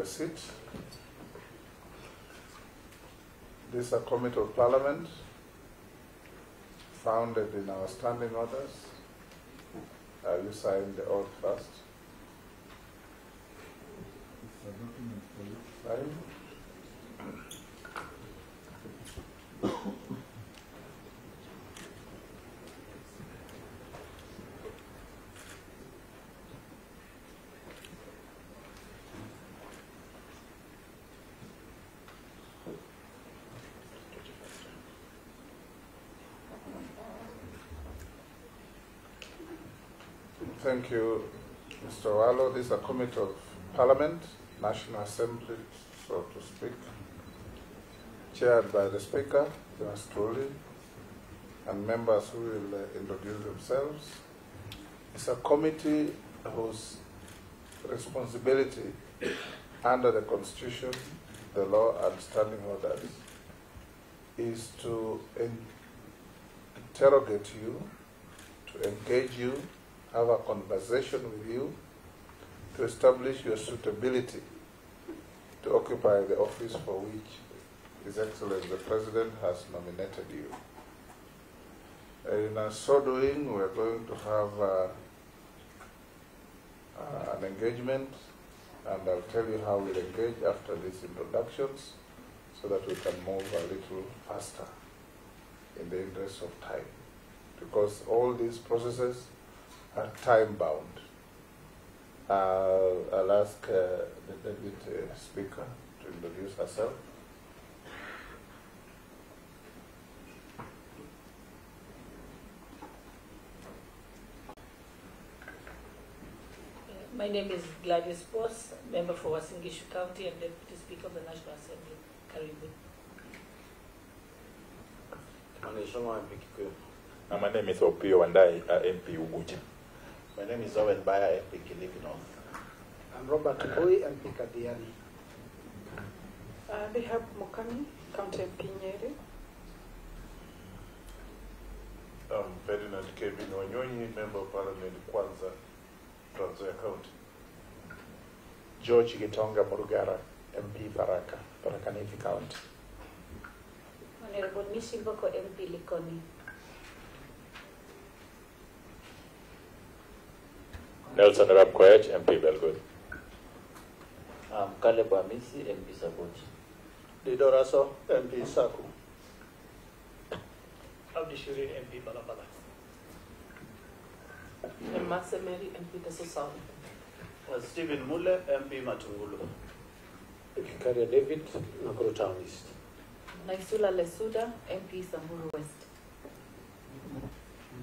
your seat. This is a committee of parliament founded in our standing orders. You sign the oath first. Sign. Thank you, Mr. Owalo. This is a committee of parliament, National Assembly, so to speak, chaired by the Speaker, yours truly, and members who will introduce themselves. It's a committee whose responsibility under the Constitution, the law, and standing orders is to interrogate you, to engage you, have a conversation with you, to establish your suitability to occupy the office for which His Excellency the President has nominated you. In so doing, we are going to have an engagement, and I'll tell you how we'll engage after these introductions so that we can move a little faster in the interest of time, because all these processes are time-bound. I'll ask the Deputy Speaker to introduce herself. My name is Gladys Boss, member for Wasingishu County and Deputy Speaker of the National Assembly, Karibu. My name is Opio Wandai, MP Uguja. My name is Owen Baya, MP Kilifi North. I'm Robert Boy, MP Kadiani. Rehab Mukami, County MP Nyeri. I'm Ferdinand Kevin Wanyonyi, Member of Parliament, Kwanza, Trans Nzoia County. George Gitonga Murugara, MP Baraka, Baraka Nithi County. Honorable Mishi Mboko, MP Likoni. Nelson Arap Koech, MP Belgood. Caleb Amisi, MP Saboti. Didoraso, MP Saku. Abdishiri, MP Balabala. Masemeri, MP Teso Stephen Mule, MP Matungulu. Kikaria David, Nakuru Town East. Naisula Lesuda, MP Samburu West.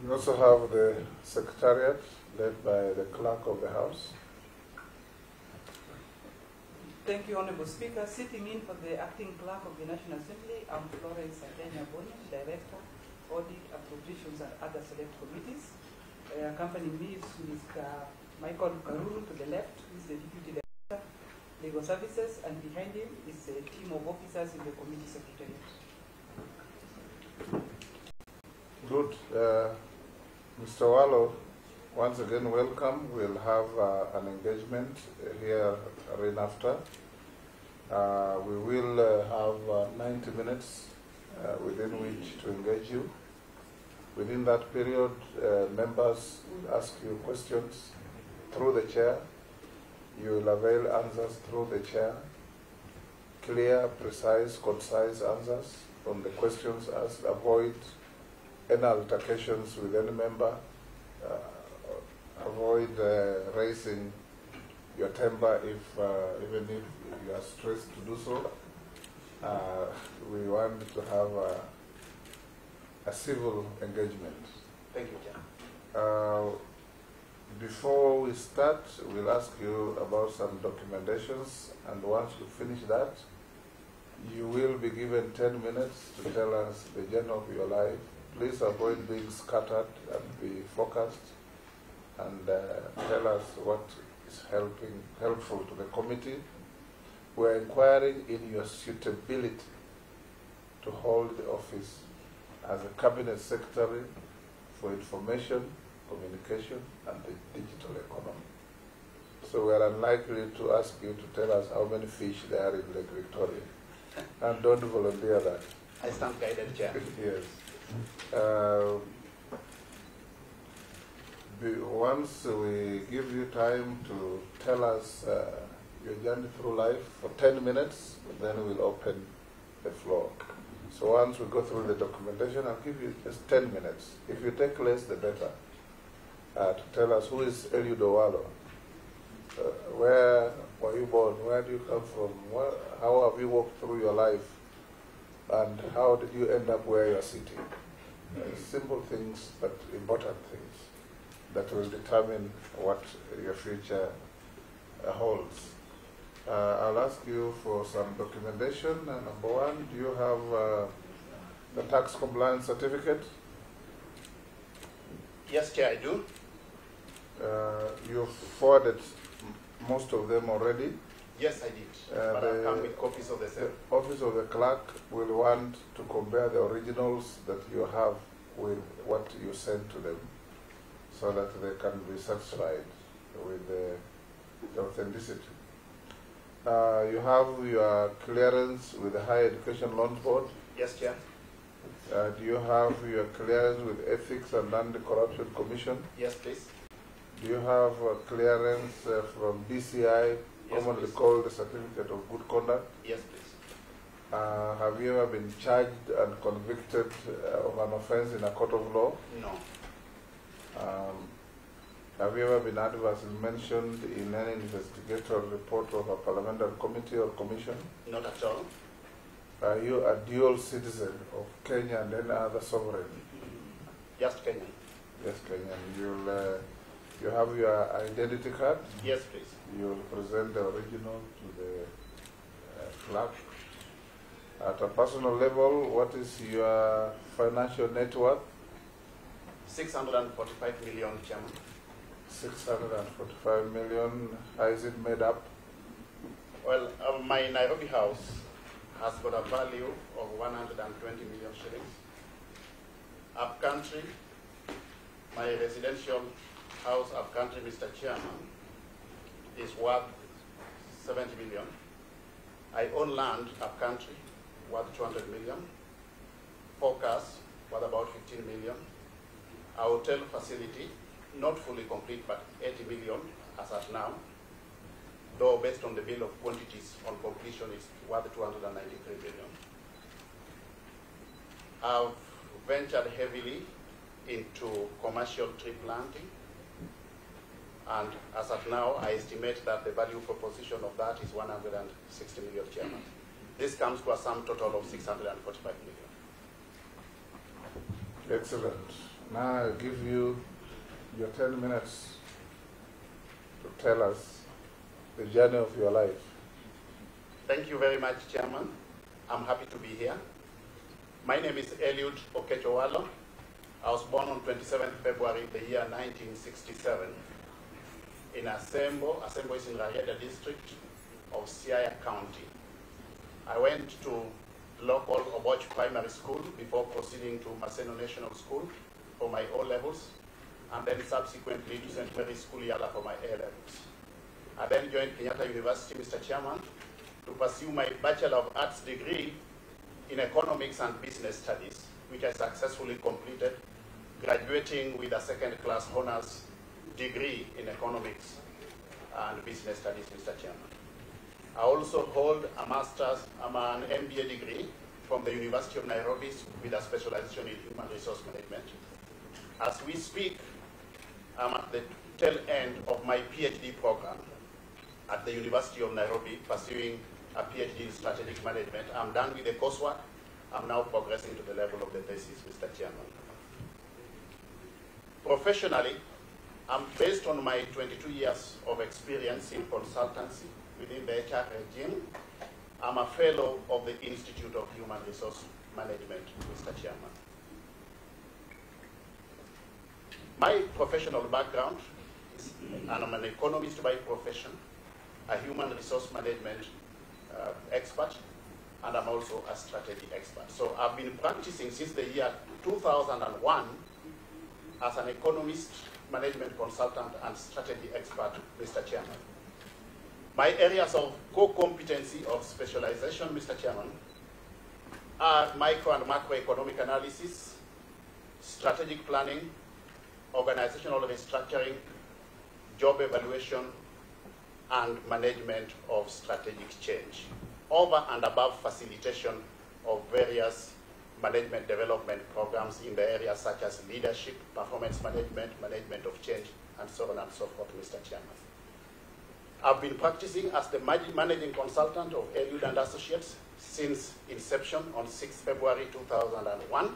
We also have the Secretariat, led by the Clerk of the House. Thank you, Honorable Speaker. Sitting in for the Acting Clerk of the National Assembly, I'm Florence Adenia Boni, Director, Audit, Appropriations and other select committees. Accompanying me is Mr. Michael Karuru to the left, who is the Deputy Director, Legal Services, and behind him is a team of officers in the Committee Secretariat. Good. Mr. Owalo, once again, welcome. We'll have an engagement here right after. We will have 90 minutes within which to engage you. Within that period, members will ask you questions through the chair. You will avail answers through the chair. Clear, precise, concise answers from the questions asked. Avoid any altercations with any member. Avoid raising your temper even if you are stressed to do so. We want to have a civil engagement. Thank you, Chair. Before we start, we'll ask you about some documentations, and once you finish that, you will be given 10 minutes to tell us the journey of your life. Please avoid being scattered and be focused, and tell us what is helpful to the committee. We're inquiring in your suitability to hold the office as a Cabinet Secretary for Information, Communication, and the Digital Economy. So we are unlikely to ask you to tell us how many fish there are in Lake Victoria. And don't volunteer that. I stand guided, Chair. Yes. Once we give you time to tell us your journey through life for 10 minutes, then we'll open the floor. So once we go through the documentation, I'll give you just 10 minutes. If you take less, the better. To tell us who is Eliud Owalo. Where were you born? Where do you come from? How have you walked through your life? And how did you end up where you're sitting? Simple things, but important things that will determine what your future holds. I'll ask you for some documentation. Number one, do you have the tax compliance certificate? Yes, Chair, I do. You've forwarded most of them already. Yes, I did. But I've come with copies of the same. The Office of the Clerk will want to compare the originals that you have with what you sent to them so that they can be satisfied with the authenticity. You have your clearance with the Higher Education Loans Board. Yes, Chair. Do you have your clearance with Ethics and Anti-Corruption Commission? Yes, please. Do you have a clearance from DCI, Yes, commonly please. called the Certificate of Good Conduct? Yes, please. Have you ever been charged and convicted of an offense in a court of law? No. Have you ever been adversely mentioned in any investigatory report of a parliamentary committee or commission? Not at all. Are you a dual citizen of Kenya and any other sovereign? Just Kenyan. Yes, Kenyan. You have your identity card? Yes, please. You will present the original to the clerk. At a personal level, what is your financial net worth? 645 million, Chairman. 645 million. How is it made up? Well, my Nairobi house has got a value of 120 million shillings. Upcountry, my residential house upcountry, Mr. Chairman, is worth 70 million. I own land upcountry worth 200 million. 4 cars worth about 15 million. A hotel facility, not fully complete, but 80 million as at now. Though based on the bill of quantities on completion, it's worth 293 million. I've ventured heavily into commercial tree planting. And as of now, I estimate that the value proposition of that is 160 million, Chairman. This comes to a sum total of 645 million. Excellent. Now I'll give you your 10 minutes to tell us the journey of your life. Thank you very much, Chairman. I'm happy to be here. My name is Eliud Owalo. I was born on 27th February the year 1967 in Asembo. Asembo is in Rarieda district of Siaya County. I went to local Oboch Primary School before proceeding to Maseno National School for my O-levels, and then subsequently to St. Mary's School Yala for my A-levels. I then joined Kenyatta University, Mr. Chairman, to pursue my Bachelor of Arts degree in Economics and Business Studies, which I successfully completed, graduating with a second-class honors degree in Economics and Business Studies, Mr. Chairman. I also hold a master's, an MBA degree from the University of Nairobi with a specialization in human resource management. As we speak, I'm at the tail end of my PhD program at the University of Nairobi, pursuing a PhD in strategic management. I'm done with the coursework. I'm now progressing to the level of the thesis, Mr. Chairman. Professionally, I'm based on my 22 years of experience in consultancy within the HR regime. I'm a fellow of the Institute of Human Resource Management, Mr. Chairman. My professional background is, and I'm an economist by profession, a human resource management expert, and I'm also a strategy expert. So I've been practicing since the year 2001 as an economist, management consultant, and strategy expert, Mr. Chairman. My areas of core competency of specialization, Mr. Chairman, are micro and macroeconomic analysis, strategic planning, organizational restructuring, job evaluation, and management of strategic change, over and above facilitation of various management development programs in the areas such as leadership, performance management, management of change, and so on and so forth, Mr. Chairman. I've been practicing as the managing consultant of Eliud and Associates since inception on 6 February 2001.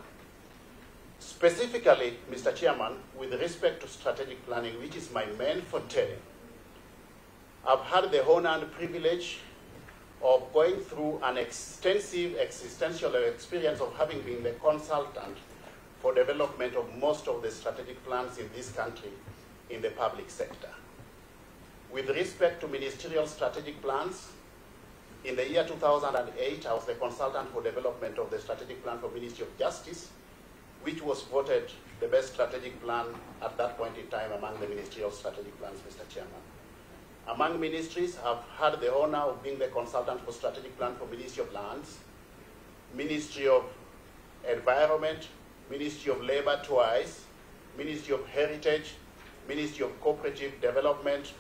Specifically, Mr. Chairman, with respect to strategic planning, which is my main forte, I've had the honor and privilege of going through an extensive existential experience of having been the consultant for development of most of the strategic plans in this country in the public sector. With respect to ministerial strategic plans, in the year 2008, I was the consultant for development of the strategic plan for Ministry of Justice, which was voted the best strategic plan at that point in time among the ministerial strategic plans, Mr. Chairman. Among ministries, I've had the honor of being the consultant for strategic plan for Ministry of Lands, Ministry of Environment, Ministry of Labor twice, Ministry of Heritage, Ministry of Cooperative Development,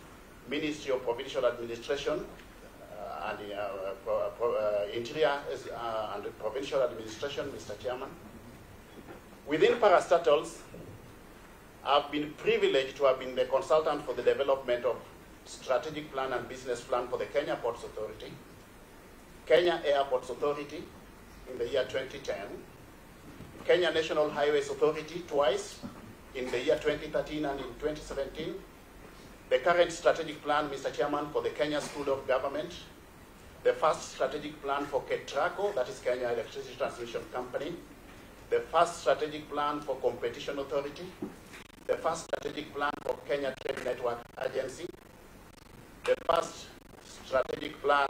Ministry of Provincial Administration, and Interior and Provincial Administration, Mr. Chairman. Within parastatals, I've been privileged to have been the consultant for the development of strategic plan and business plan for the Kenya Ports Authority, Kenya Airports Authority in the year 2010, Kenya National Highways Authority twice in the year 2013 and in 2017, the current strategic plan, Mr. Chairman, for the Kenya School of Government, the first strategic plan for KETRACO, that is Kenya Electricity Transmission Company, the first strategic plan for Competition Authority, the first strategic plan for Kenya Trade Network Agency, the first strategic plan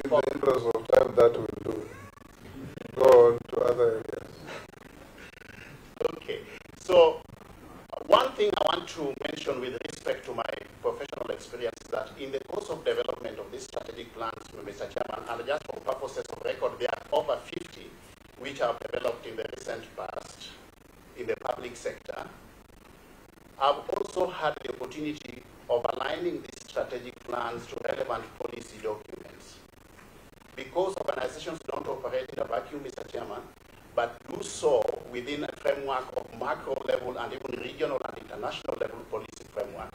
for... In the interest of time, that will do. Go on to other areas. Okay. So, one thing I want to mention with respect to my professional experience is that in the course of development of these strategic plans, Mr. Chairman, and just for purposes of record, there are over 50 which have developed in the recent past in the public sector. I've also had the opportunity of aligning these strategic plans to relevant policy documents. Because organizations don't operate in a vacuum, Mr. Chairman, but do so within a framework of macro level and even regional and international level policy framework.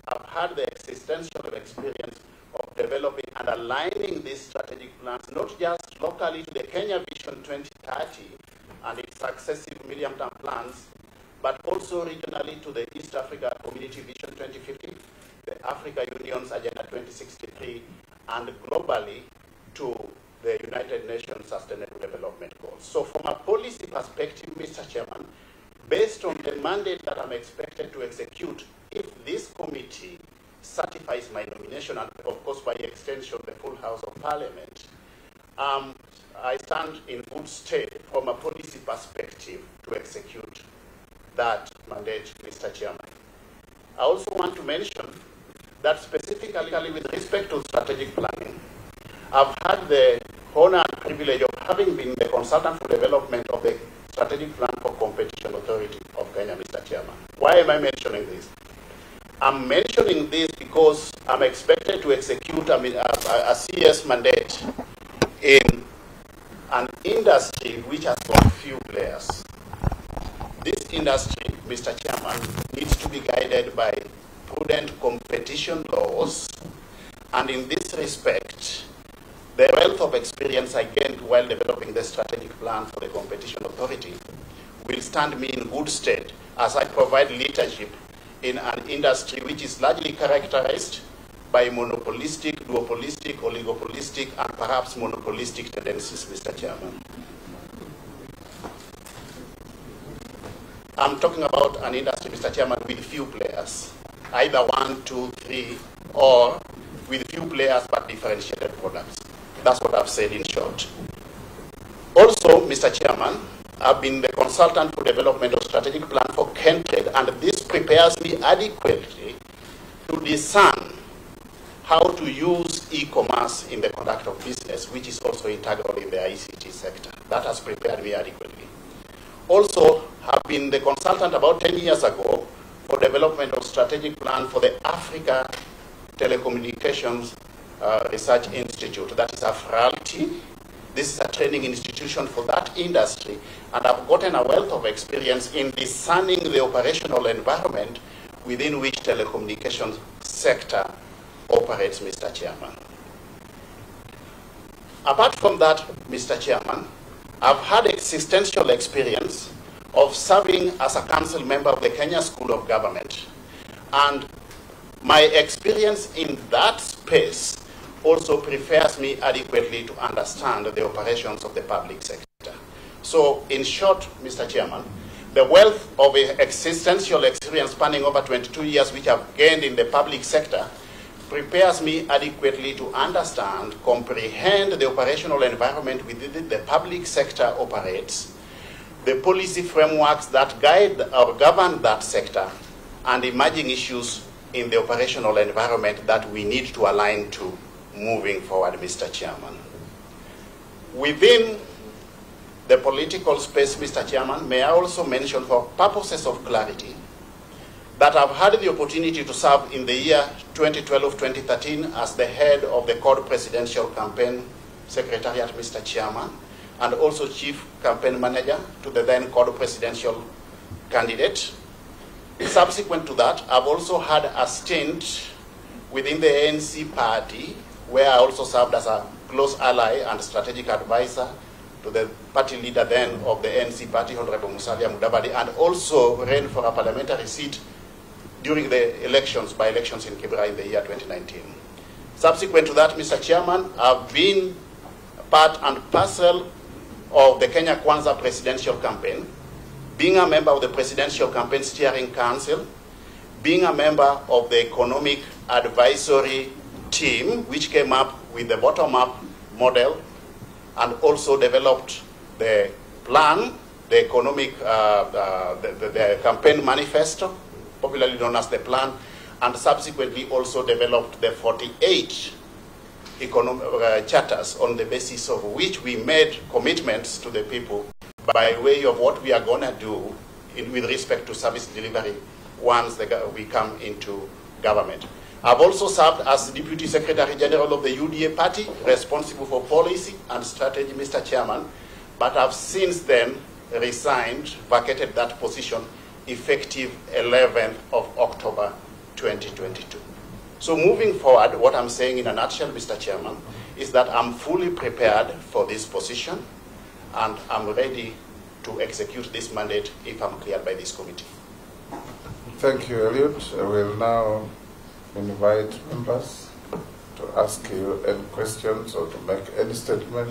I've had the existential experience of developing and aligning these strategic plans, not just locally to the Kenya Vision 2030 and its successive medium-term plans, but also regionally to the East Africa Community Vision 2050, the Africa Union's Agenda 2063, and globally to the United Nations Sustainable Development Goals. So from a policy perspective, Mr. Chairman, based on the mandate that I'm expected to execute, if this committee certifies my nomination, and of course by extension the full House of Parliament, I stand in good stead from a policy perspective to execute that mandate, Mr. Chairman. I also want to mention that specifically with respect to strategic planning, I've had the honor and privilege of having been the consultant for development of the strategic plan for Competition Authority of Kenya, Mr. Chairman. Why am I mentioning this? I'm mentioning this because I'm expected to execute a CS mandate in an industry which has got few players. This industry, Mr. Chairman, needs to be guided by prudent competition laws, and in this respect, the wealth of experience I gained while developing the strategic plan for the Competition Authority will stand me in good stead as I provide leadership in an industry which is largely characterized by monopolistic, duopolistic, oligopolistic, and perhaps monopolistic tendencies, Mr. Chairman. I'm talking about an industry, Mr. Chairman, with few players, either 1, 2, 3, or with few players but differentiated products. That's what I've said in short. Also, Mr. Chairman, I've been the consultant for development of strategic plan for Kentrade, and this prepares me adequately to discern how to use e-commerce in the conduct of business, which is also integral in the ICT sector. That has prepared me adequately. Also, have been the consultant about 10 years ago for development of strategic plan for the Africa Telecommunications Research Institute, that is AFRALTI. This is a training institution for that industry, and I've gotten a wealth of experience in discerning the operational environment within which telecommunications sector operates, Mr. Chairman. Apart from that, Mr. Chairman, I've had existential experience of serving as a council member of the Kenya School of Government. And my experience in that space also prepares me adequately to understand the operations of the public sector. So, in short, Mr. Chairman, the wealth of existential experience spanning over 22 years which I've gained in the public sector prepares me adequately to understand, comprehend the operational environment within the public sector operates, the policy frameworks that guide or govern that sector, and emerging issues in the operational environment that we need to align to moving forward, Mr. Chairman. Within the political space, Mr. Chairman, may I also mention, for purposes of clarity, that I've had the opportunity to serve in the year 2012-2013 as the head of the CORD Presidential Campaign Secretariat, Mr. Chairman, and also Chief Campaign Manager to the then CORD Presidential candidate. Subsequent to that, I've also had a stint within the ANC party, where I also served as a close ally and strategic advisor to the party leader then of the ANC party, Honorable Musalia Mudavadi, and also ran for a parliamentary seat during the elections, by-elections in Kibra in the year 2019. Subsequent to that, Mr. Chairman, I've been part and parcel of the Kenya Kwanza presidential campaign, being a member of the Presidential Campaign Steering Council, being a member of the Economic Advisory Team, which came up with the bottom-up model and also developed the plan, the economic, the campaign manifesto, popularly known as the plan, and subsequently also developed the 48 charters on the basis of which we made commitments to the people by way of what we are going to do with respect to service delivery once we come into government. I've also served as Deputy Secretary General of the UDA party, responsible for policy and strategy, Mr. Chairman, but I've since then resigned, vacated that position, effective 11th of October 2022. So moving forward, what I'm saying in a nutshell, Mr. Chairman, is that I'm fully prepared for this position and I'm ready to execute this mandate if I'm cleared by this committee. Thank you, Eliud. I will now invite members to ask you any questions or to make any statement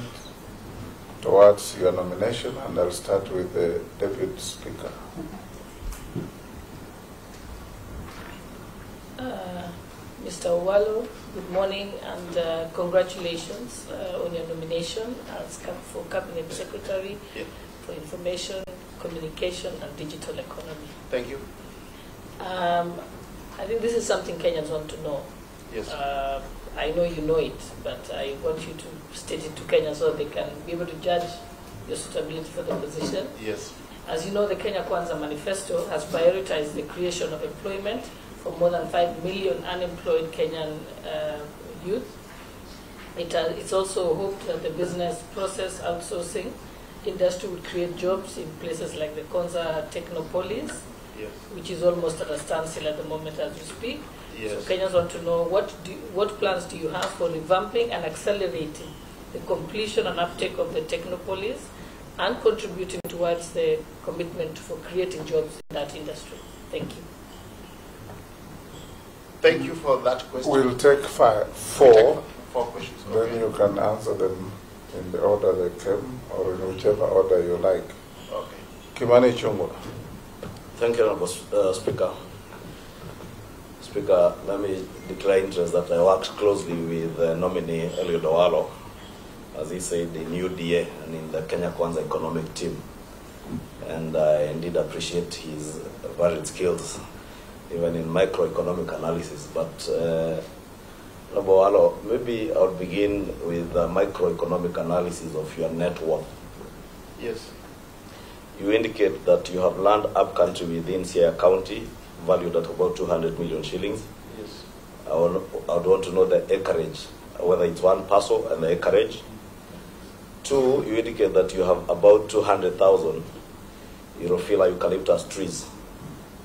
towards your nomination, and I'll start with the Deputy Speaker. Mr. Owalo, good morning and congratulations on your nomination as for Cabinet Secretary for Information, Communication and Digital Economy. Thank you. I think this is something Kenyans want to know. Yes. I know you know it, but I want you to state it to Kenyans so they can be able to judge your suitability for the position. Yes. As you know, the Kenya Kwanza Manifesto has prioritized the creation of employment for more than 5 million unemployed Kenyan youth. It's also hoped that the business process outsourcing industry would create jobs in places like the Konza Technopolis, yes, which is almost at a standstill at the moment as we speak. Yes. So Kenyans want to know what plans do you have for revamping and accelerating the completion and uptake of the Technopolis and contributing towards the commitment for creating jobs in that industry. Thank you. Thank you for that question. We'll take four questions. Then Okay. you can answer them in the order they came or in whichever order you like. Okay. Kimani Chungwa. Thank you, Honorable Speaker. Speaker, let me declare interest that I worked closely with nominee Eliud Owalo, as he said, in UDA and in the Kenya Kwanza economic team. And I indeed appreciate his varied skills, even in microeconomic analysis. But Owalo, maybe I'll begin with a microeconomic analysis of your net worth. Yes. You indicate that you have land upcountry within Siaya County, valued at about 200 million shillings. Yes. I would want to know the acreage, whether it's one parcel and the acreage. Two, you indicate that you have about 200,000 Europhila eucalyptus trees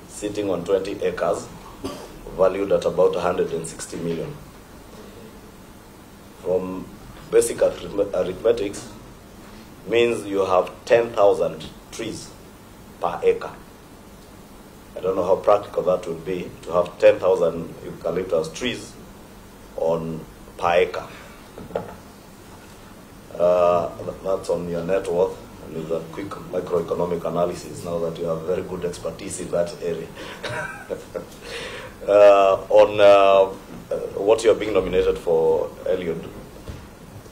sitting on 20 acres, valued at about 160 million. From basic arithmetics, means you have 10,000 trees per acre. I don't know how practical that would be to have 10,000 eucalyptus trees on per acre. That's on your net worth. And with a quick microeconomic analysis, now that you have very good expertise in that area. On what you are being nominated for, Eliud,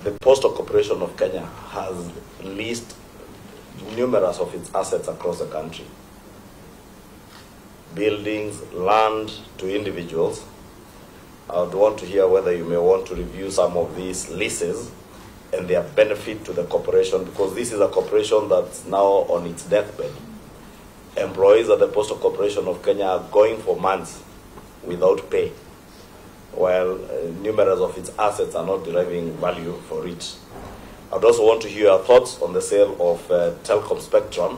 the Postal Corporation of Kenya has leased numerous of its assets across the country. Buildings, land to individuals. I would want to hear whether you may want to review some of these leases and their benefit to the corporation, because this is a corporation that's now on its deathbed. Employees at the Postal Corporation of Kenya are going for months without pay, while numerous of its assets are not deriving value for it. I'd also want to hear your thoughts on the sale of telecom spectrum,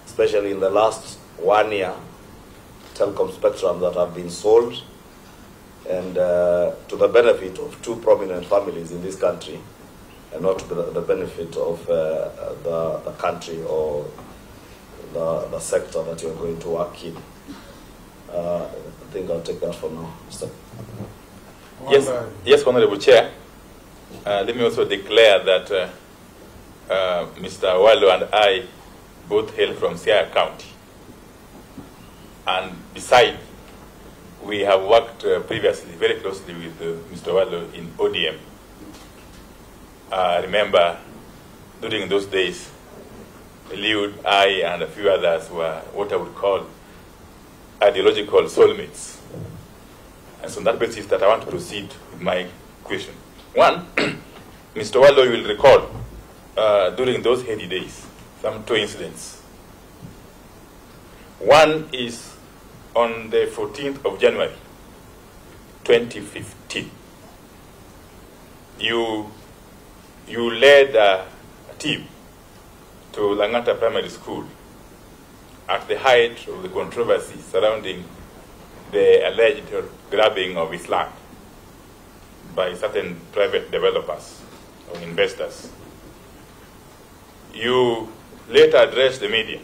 especially in the last 1 year, telecom spectrum that have been sold, and to the benefit of two prominent families in this country, and not to the benefit of the country or the sector that you're going to work in. I think I'll take that for now. Mr. Yes, Honorable Chair. Let me also declare that Mr. Owalo and I both hail from Siaya County. And besides, we have worked previously very closely with Mr. Owalo in ODM. Remember, during those days, Eliud, I, and a few others were what I would call ideological soulmates. And so on that basis that I want to proceed with my question. One, Mr. Owalo, you will recall, during those heady days, some two incidents. One is on the 14th of January, 2015. You led a team to Langata Primary School at the height of the controversy surrounding the alleged grabbing of its land by certain private developers or investors. You later addressed the media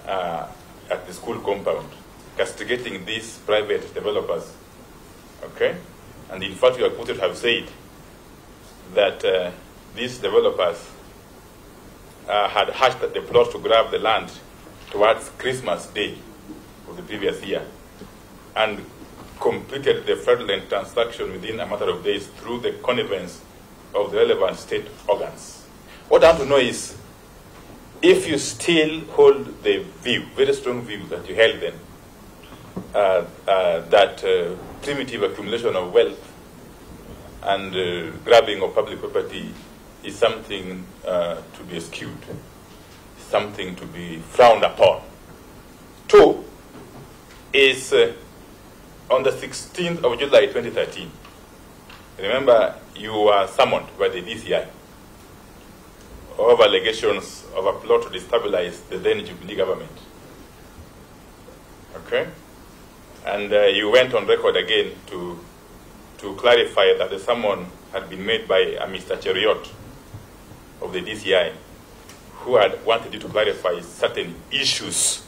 at the school compound, castigating these private developers, okay? And in fact, you are quoted to have said that these developers had hatched the plot to grab the land towards Christmas Day of the previous year and completed the fraudulent transaction within a matter of days through the connivance of the relevant state organs. What I want to know is, if you still hold the view, very strong view that you held then, that primitive accumulation of wealth and grabbing of public property is something to be eschewed, something to be frowned upon. Two is on the 16th of July 2013, remember you were summoned by the DCI over allegations of a plot to destabilize the then Jubilee government. Okay? And you went on record again to clarify that the summon had been made by a Mr. Cheriot of the DCI, who had wanted you to clarify certain issues.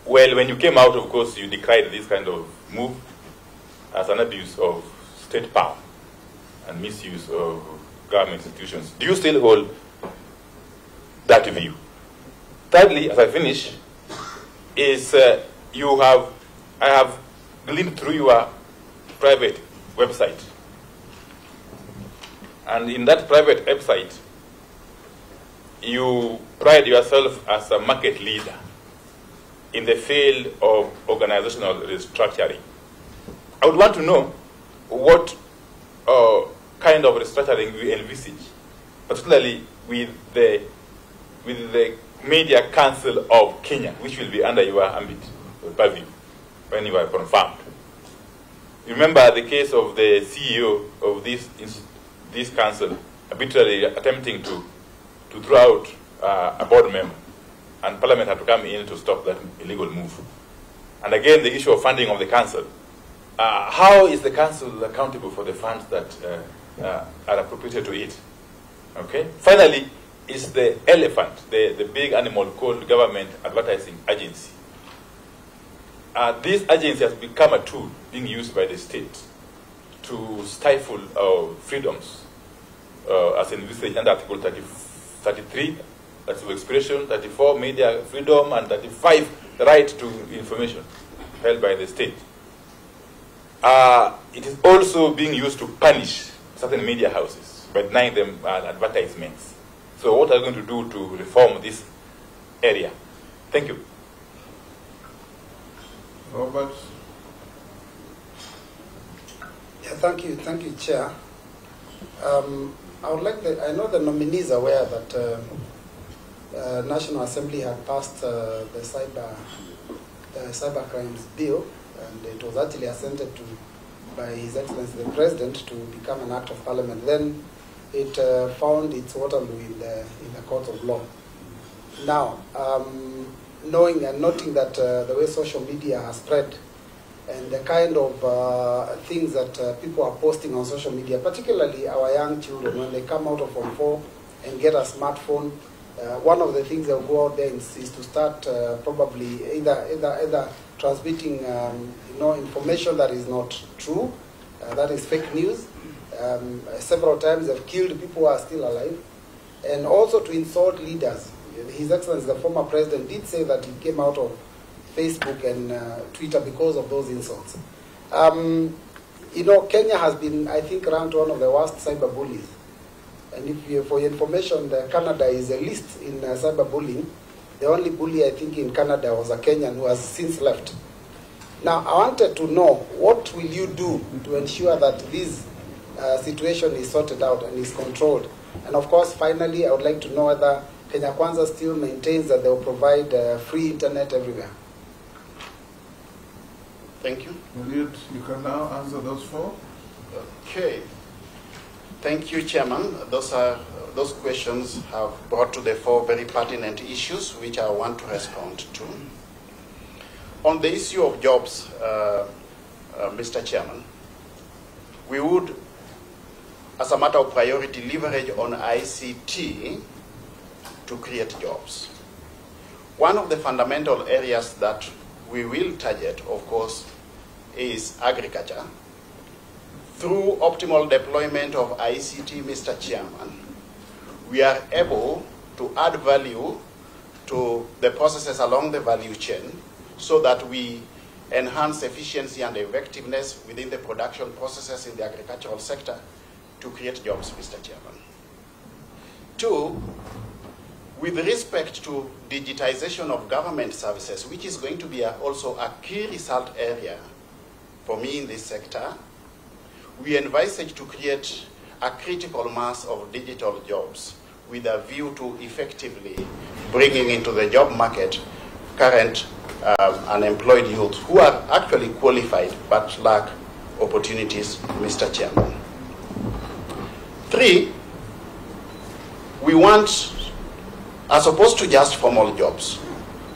Well, when you came out, of course, you decried this kind of move as an abuse of state power and misuse of government institutions. Do you still hold that view? Thirdly, as I finish, is I have gleaned through your private website. And in that private website, you pride yourself as a market leader in the field of organizational restructuring. I would want to know what kind of restructuring we envisage, particularly with the Media Council of Kenya, which will be under your ambit, purview, when you are confirmed. Remember the case of the CEO of this council arbitrarily attempting to throw out a board member, and Parliament had to come in to stop that illegal move. And again, the issue of funding of the council. How is the council accountable for the funds that are appropriated to it? Okay. Finally, is the elephant, the big animal called Government Advertising Agency. This agency has become a tool being used by the state to stifle freedoms, as envisaged under Article 33, that's of expression, 34, media freedom, and 35, the right to information held by the state. It is also being used to punish certain media houses by denying them advertisements. So what are you going to do to reform this area? Thank you. Robert? Yeah, thank you, Chair. I know the nominees are aware that National Assembly had passed the cyber crimes bill, and it was actually assented to by His Excellency the President to become an act of Parliament. Then it found its Waterloo in the court of law. Now, knowing and noting that the way social media has spread and the kind of things that people are posting on social media, particularly our young children, when they come out of Form 4 and get a smartphone, one of the things that will go out there is to start probably either transmitting information that is not true, that is fake news. Several times they've killed people who are still alive, and also to insult leaders. His Excellency, the former president, did say that he came out of Facebook and Twitter because of those insults. Kenya has been, I think, ranked one of the worst cyber bullies. And for your information, Canada is the least in cyberbullying. The only bully, I think, in Canada was a Kenyan who has since left. Now, I wanted to know, what will you do to ensure that this situation is sorted out and is controlled? And of course, finally, I would like to know whether Kenya Kwanza still maintains that they will provide free internet everywhere. Thank you. Eliud, you can now answer those four. Okay. Thank you, Chairman. Those questions have brought to the fore very pertinent issues which I want to respond to. On the issue of jobs, Mr. Chairman, we would, as a matter of priority, leverage on ICT to create jobs. One of the fundamental areas that we will target, of course, is agriculture. Through optimal deployment of ICT, Mr. Chairman, we are able to add value to the processes along the value chain so that we enhance efficiency and effectiveness within the production processes in the agricultural sector to create jobs, Mr. Chairman. Two, with respect to digitization of government services, which is going to be also a key result area for me in this sector, we envisage to create a critical mass of digital jobs with a view to effectively bringing into the job market current unemployed youth who are actually qualified but lack opportunities, Mr. Chairman. Three, we want, as opposed to just formal jobs,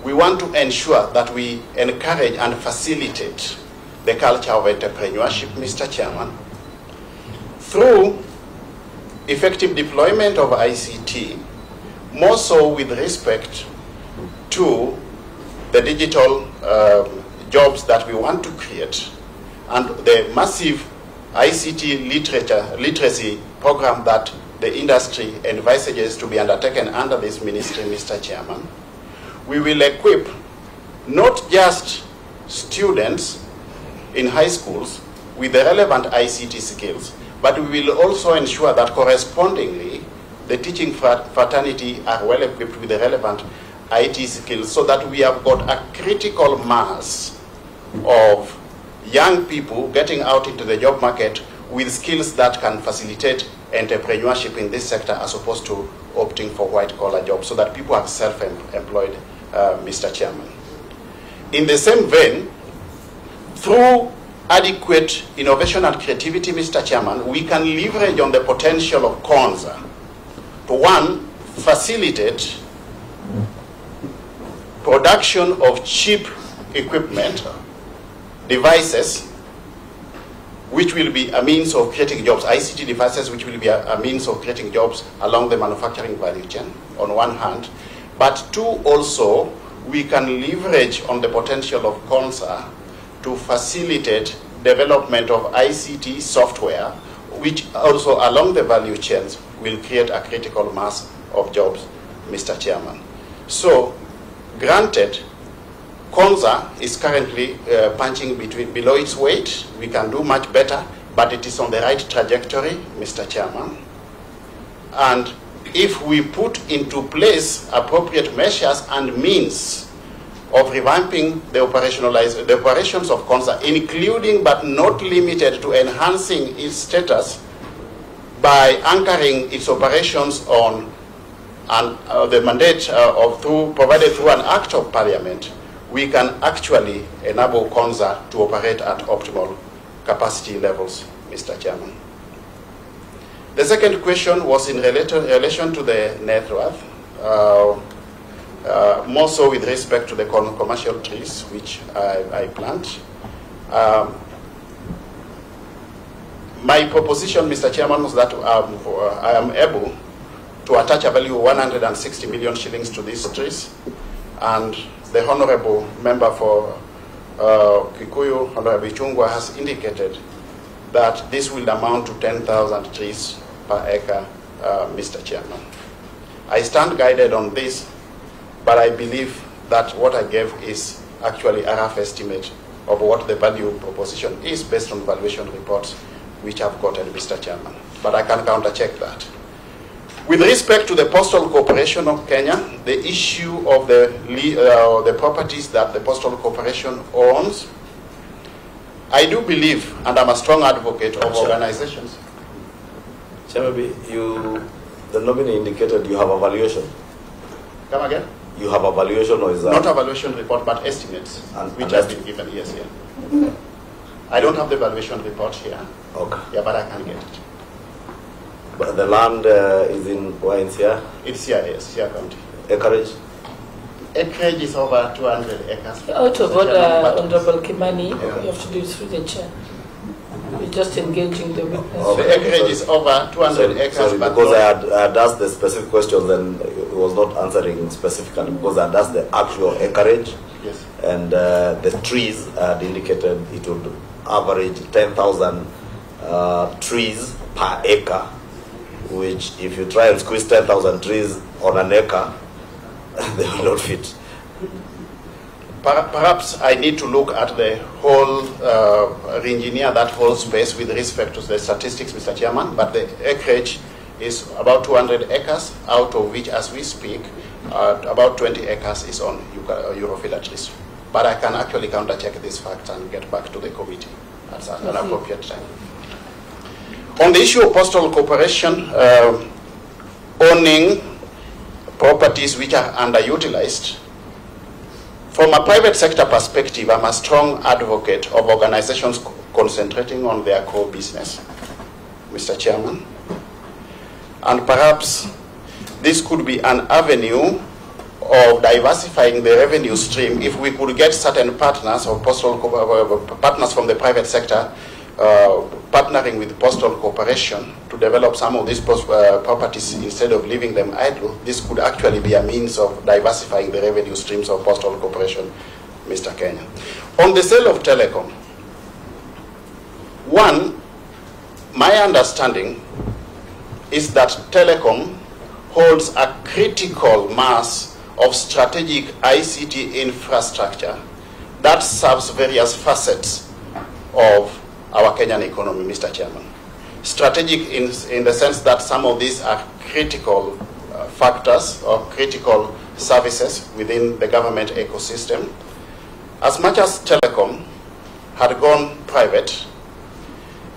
we want to ensure that we encourage and facilitate the culture of entrepreneurship, Mr. Chairman, through effective deployment of ICT, more so with respect to the digital jobs that we want to create, and the massive ICT literacy program that the industry envisages to be undertaken under this ministry, Mr. Chairman. We will equip not just students in high schools with the relevant ICT skills, but we will also ensure that correspondingly the teaching fraternity are well equipped with the relevant IT skills so that we have got a critical mass of young people getting out into the job market with skills that can facilitate entrepreneurship in this sector as opposed to opting for white-collar jobs, so that people are self-employed, Mr. Chairman. In the same vein, through adequate innovation and creativity, Mr. Chairman, we can leverage on the potential of KONZA to, one, facilitate production of cheap equipment, devices, which will be a means of creating jobs, ICT devices, which will be a means of creating jobs along the manufacturing value chain, on one hand. But two, also, we can leverage on the potential of KONZA to facilitate development of ICT software, which also along the value chains will create a critical mass of jobs, Mr. Chairman. So, granted, KONZA is currently punching below its weight. We can do much better, but it is on the right trajectory, Mr. Chairman. And if we put into place appropriate measures and means of revamping the operations of KONZA, including but not limited to enhancing its status by anchoring its operations on the mandate provided through an act of parliament, we can actually enable KONZA to operate at optimal capacity levels, Mr. Chairman. The second question was in relation to the net worth, more so with respect to the commercial trees which I plant. My proposition, Mr. Chairman, was that I am able to attach a value of 160 million shillings to these trees, and the Honorable Member for Kikuyu, Honorable Chungwa, has indicated that this will amount to 10,000 trees per acre, Mr. Chairman. I stand guided on this, but I believe that what I gave is actually a rough estimate of what the value proposition is based on valuation reports which I've gotten, Mr. Chairman. But I can counter-check that. With respect to the Postal Corporation of Kenya, the issue of the properties that the Postal Corporation owns, I do believe, and I'm a strong advocate of organizations. Chairman, the nominee indicated you have a valuation. Come again? You have a valuation, or is that? Not a valuation report, but estimates, which have been given, yes, here. I don't have the valuation report here. Okay. Yeah, but I can get it. But the land is in where? It's here? It's here, yes, Sia County. Acreage? Acreage is over 200 acres. Out of order, Honorable Kimani, you have to do it through the chair. You're just engaging the witness. Okay. The acreage is over 200 acres. Sorry, because I had asked the specific question, then it was not answering specifically, because I had asked the actual acreage. Yes. And the trees had indicated it would average 10,000 trees per acre, which if you try and squeeze 10,000 trees on an acre, they will not fit. Perhaps I need to look at the whole, re-engineer that whole space with respect to the statistics, Mr. Chairman, but the acreage is about 200 acres, out of which, as we speak, about 20 acres is on Europhila trees. But I can actually counter-check this fact and get back to the committee at an appropriate time. On the issue of Postal Corporation owning properties which are underutilized, from a private sector perspective, I'm a strong advocate of organizations concentrating on their core business, Mr. Chairman. And perhaps this could be an avenue of diversifying the revenue stream if we could get certain partners or partners from the private sector partnering with Postal Corporation to develop some of these properties instead of leaving them idle. This could actually be a means of diversifying the revenue streams of Postal Corporation, Mr. Kenya. On the sale of telecom, one, my understanding is that telecom holds a critical mass of strategic ICT infrastructure that serves various facets of our Kenyan economy, Mr. Chairman. Strategic in the sense that some of these are critical factors or critical services within the government ecosystem. As much as telecom had gone private,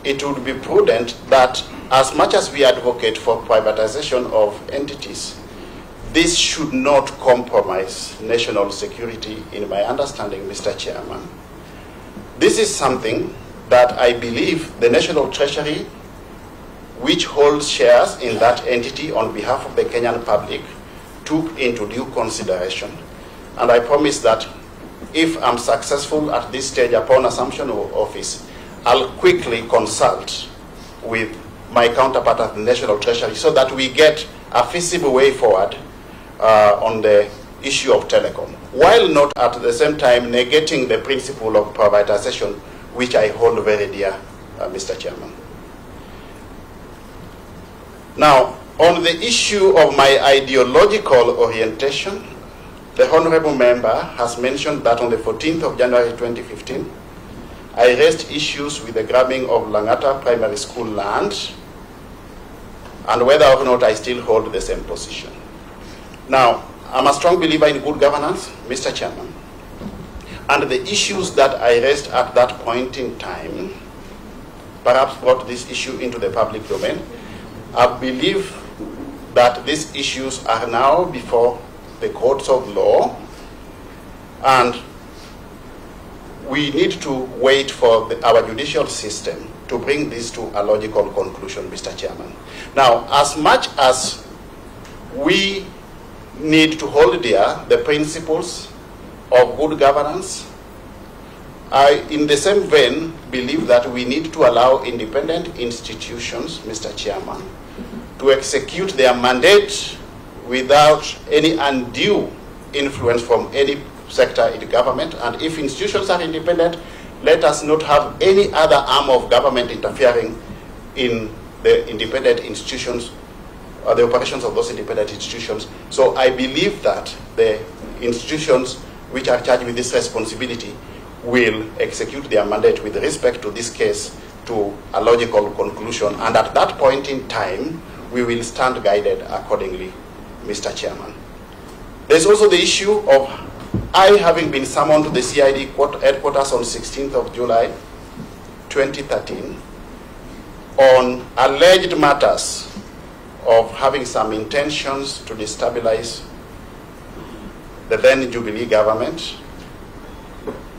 it would be prudent that as much as we advocate for privatization of entities, this should not compromise national security, in my understanding, Mr. Chairman. This is something that I believe the National Treasury, which holds shares in that entity on behalf of the Kenyan public, took into due consideration. And I promise that if I'm successful at this stage upon assumption of office, I'll quickly consult with my counterpart at the National Treasury so that we get a feasible way forward on the issue of telecom, while not at the same time negating the principle of privatization, which I hold very dear, Mr. Chairman. Now, on the issue of my ideological orientation, the Honorable Member has mentioned that on the 14th of January 2015, I raised issues with the grabbing of Langata Primary School land and whether or not I still hold the same position. Now, I'm a strong believer in good governance, Mr. Chairman, and the issues that I raised at that point in time perhaps brought this issue into the public domain. I believe that these issues are now before the courts of law, and we need to wait for our judicial system to bring this to a logical conclusion, Mr. Chairman. Now, as much as we need to hold dear the principles of good governance, I, in the same vein, believe that we need to allow independent institutions, Mr. Chairman, to execute their mandate without any undue influence from any sector in government. And if institutions are independent, let us not have any other arm of government interfering in the independent institutions, or the operations of those independent institutions. So I believe that the institutions which are charged with this responsibility will execute their mandate with respect to this case to a logical conclusion. And at that point in time, we will stand guided accordingly, Mr. Chairman. There's also the issue of I having been summoned to the CID headquarters on 16th of July 2013 on alleged matters of having some intentions to destabilize the then Jubilee government.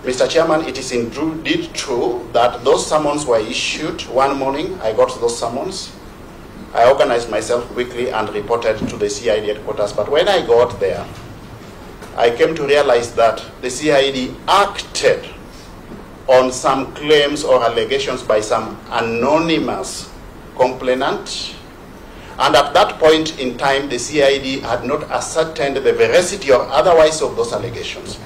Mr. Chairman, it is indeed true that those summons were issued one morning. I got those summons. I organized myself quickly and reported to the CID headquarters. But when I got there, I came to realize that the CID acted on some claims or allegations by some anonymous complainant. And at that point in time, the CID had not ascertained the veracity or otherwise of those allegations.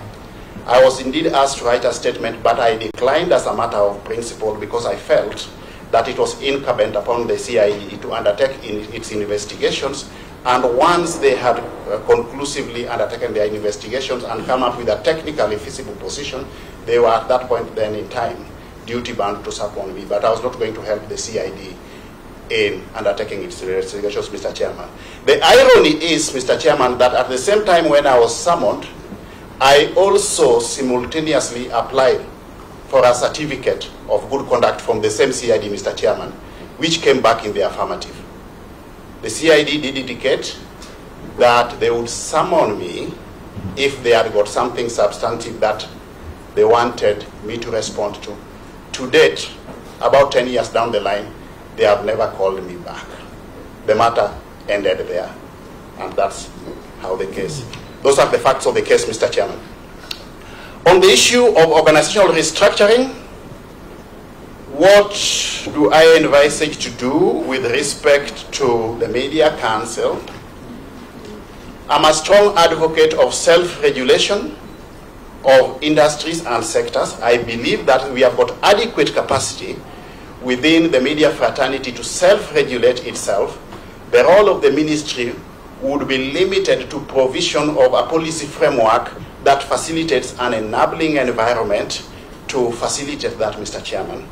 I was indeed asked to write a statement, but I declined as a matter of principle because I felt that it was incumbent upon the CID to undertake its investigations. And once they had conclusively undertaken their investigations and come up with a technically feasible position, they were at that point then in time duty-bound to serve on me. But I was not going to help the CID in undertaking its investigations, Mr. Chairman. The irony is, Mr. Chairman, that at the same time when I was summoned, I also simultaneously applied for a certificate of good conduct from the same CID, Mr. Chairman, which came back in the affirmative. The CID did indicate that they would summon me if they had got something substantive that they wanted me to respond to. To date, about 10 years down the line, they have never called me back. The matter ended there, and that's how the case. Those are the facts of the case, Mr. Chairman. On the issue of organizational restructuring, what do I envisage to do with respect to the Media Council? I'm a strong advocate of self-regulation of industries and sectors. I believe that we have got adequate capacity within the media fraternity to self-regulate itself. The role of the ministry would be limited to provision of a policy framework that facilitates an enabling environment to facilitate that, Mr. Chairman.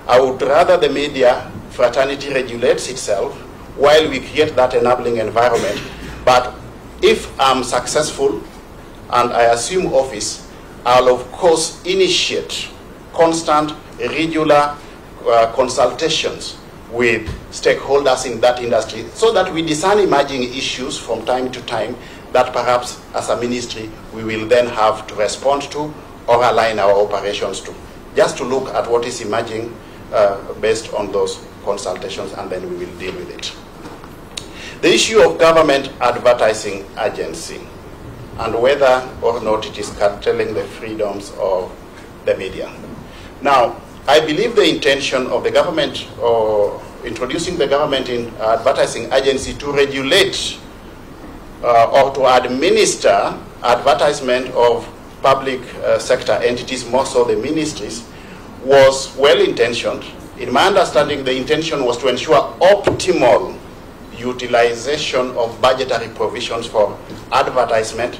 I would rather the media fraternity regulates itself while we create that enabling environment. But if I'm successful and I assume office, I'll of course initiate constant, regular consultations with stakeholders in that industry so that we discern emerging issues from time to time that perhaps as a ministry we will then have to respond to or align our operations to. Just to look at what is emerging based on those consultations, and then we will deal with it. The issue of government advertising agency and whether or not it is curtailing the freedoms of the media. Now, I believe the intention of the government or introducing the government in advertising agency to regulate or to administer advertisement of public sector entities, more so the ministries, was well-intentioned. In my understanding, the intention was to ensure optimal utilization of budgetary provisions for advertisement.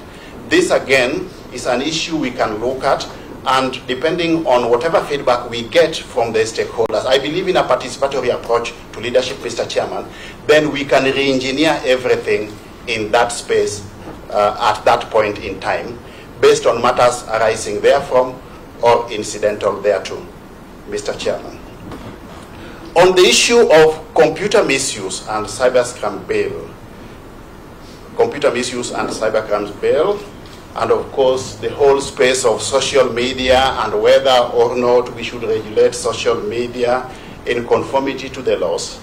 This, again, is an issue we can look at, and depending on whatever feedback we get from the stakeholders, I believe in a participatory approach to leadership, Mr. Chairman, then we can re-engineer everything in that space at that point in time, based on matters arising therefrom or incidental thereto, Mr. Chairman. On the issue of computer misuse and cybercrime bail, and of course the whole space of social media and whether or not we should regulate social media in conformity to the laws.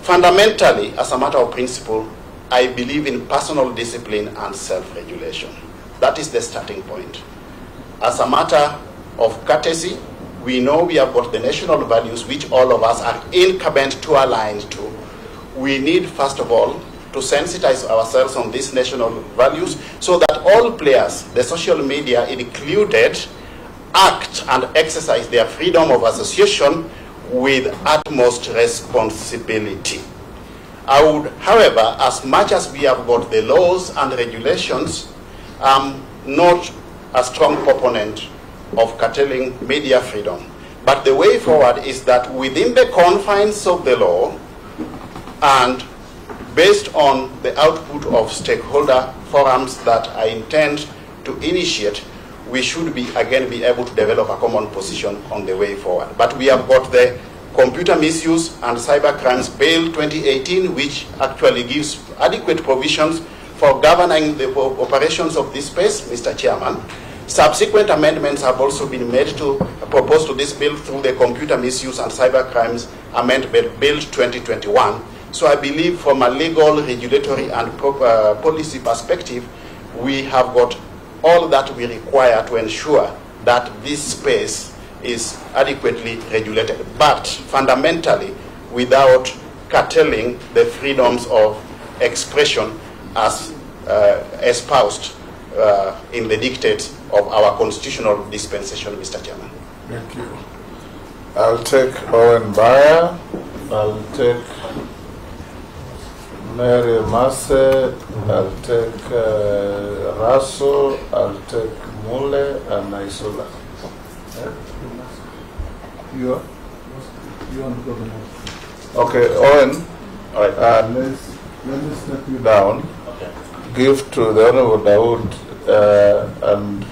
Fundamentally, as a matter of principle, I believe in personal discipline and self-regulation. That is the starting point. As a matter of courtesy, we know we have got the national values which all of us are incumbent to align to. We need, first of all, to sensitize ourselves on these national values so that all players, the social media included, act and exercise their freedom of association with utmost responsibility. I would, however, as much as we have got the laws and regulations, not a strong proponent of curtailing media freedom. But the way forward is that within the confines of the law and based on the output of stakeholder forums that I intend to initiate, we should again be able to develop a common position on the way forward. But we have got the Computer Misuse and Cybercrimes Bill 2018, which actually gives adequate provisions for governing the operations of this space, Mr. Chairman. Subsequent amendments have also been made to propose to this bill through the Computer Misuse and Cybercrimes Amendment Bill 2021. So I believe from a legal, regulatory, and policy perspective, we have got all that we require to ensure that this space is adequately regulated, but fundamentally without curtailing the freedoms of expression as espoused in the dictates of our constitutional dispensation, Mr. Chairman. Thank you. I'll take Owen Bayer, I'll take Mary Masse, I'll take Raso, I'll take Mule, and Naisula. You want to go next? Okay, Owen, all right. Let me step you down. Okay. Give to the Honorable Dawood and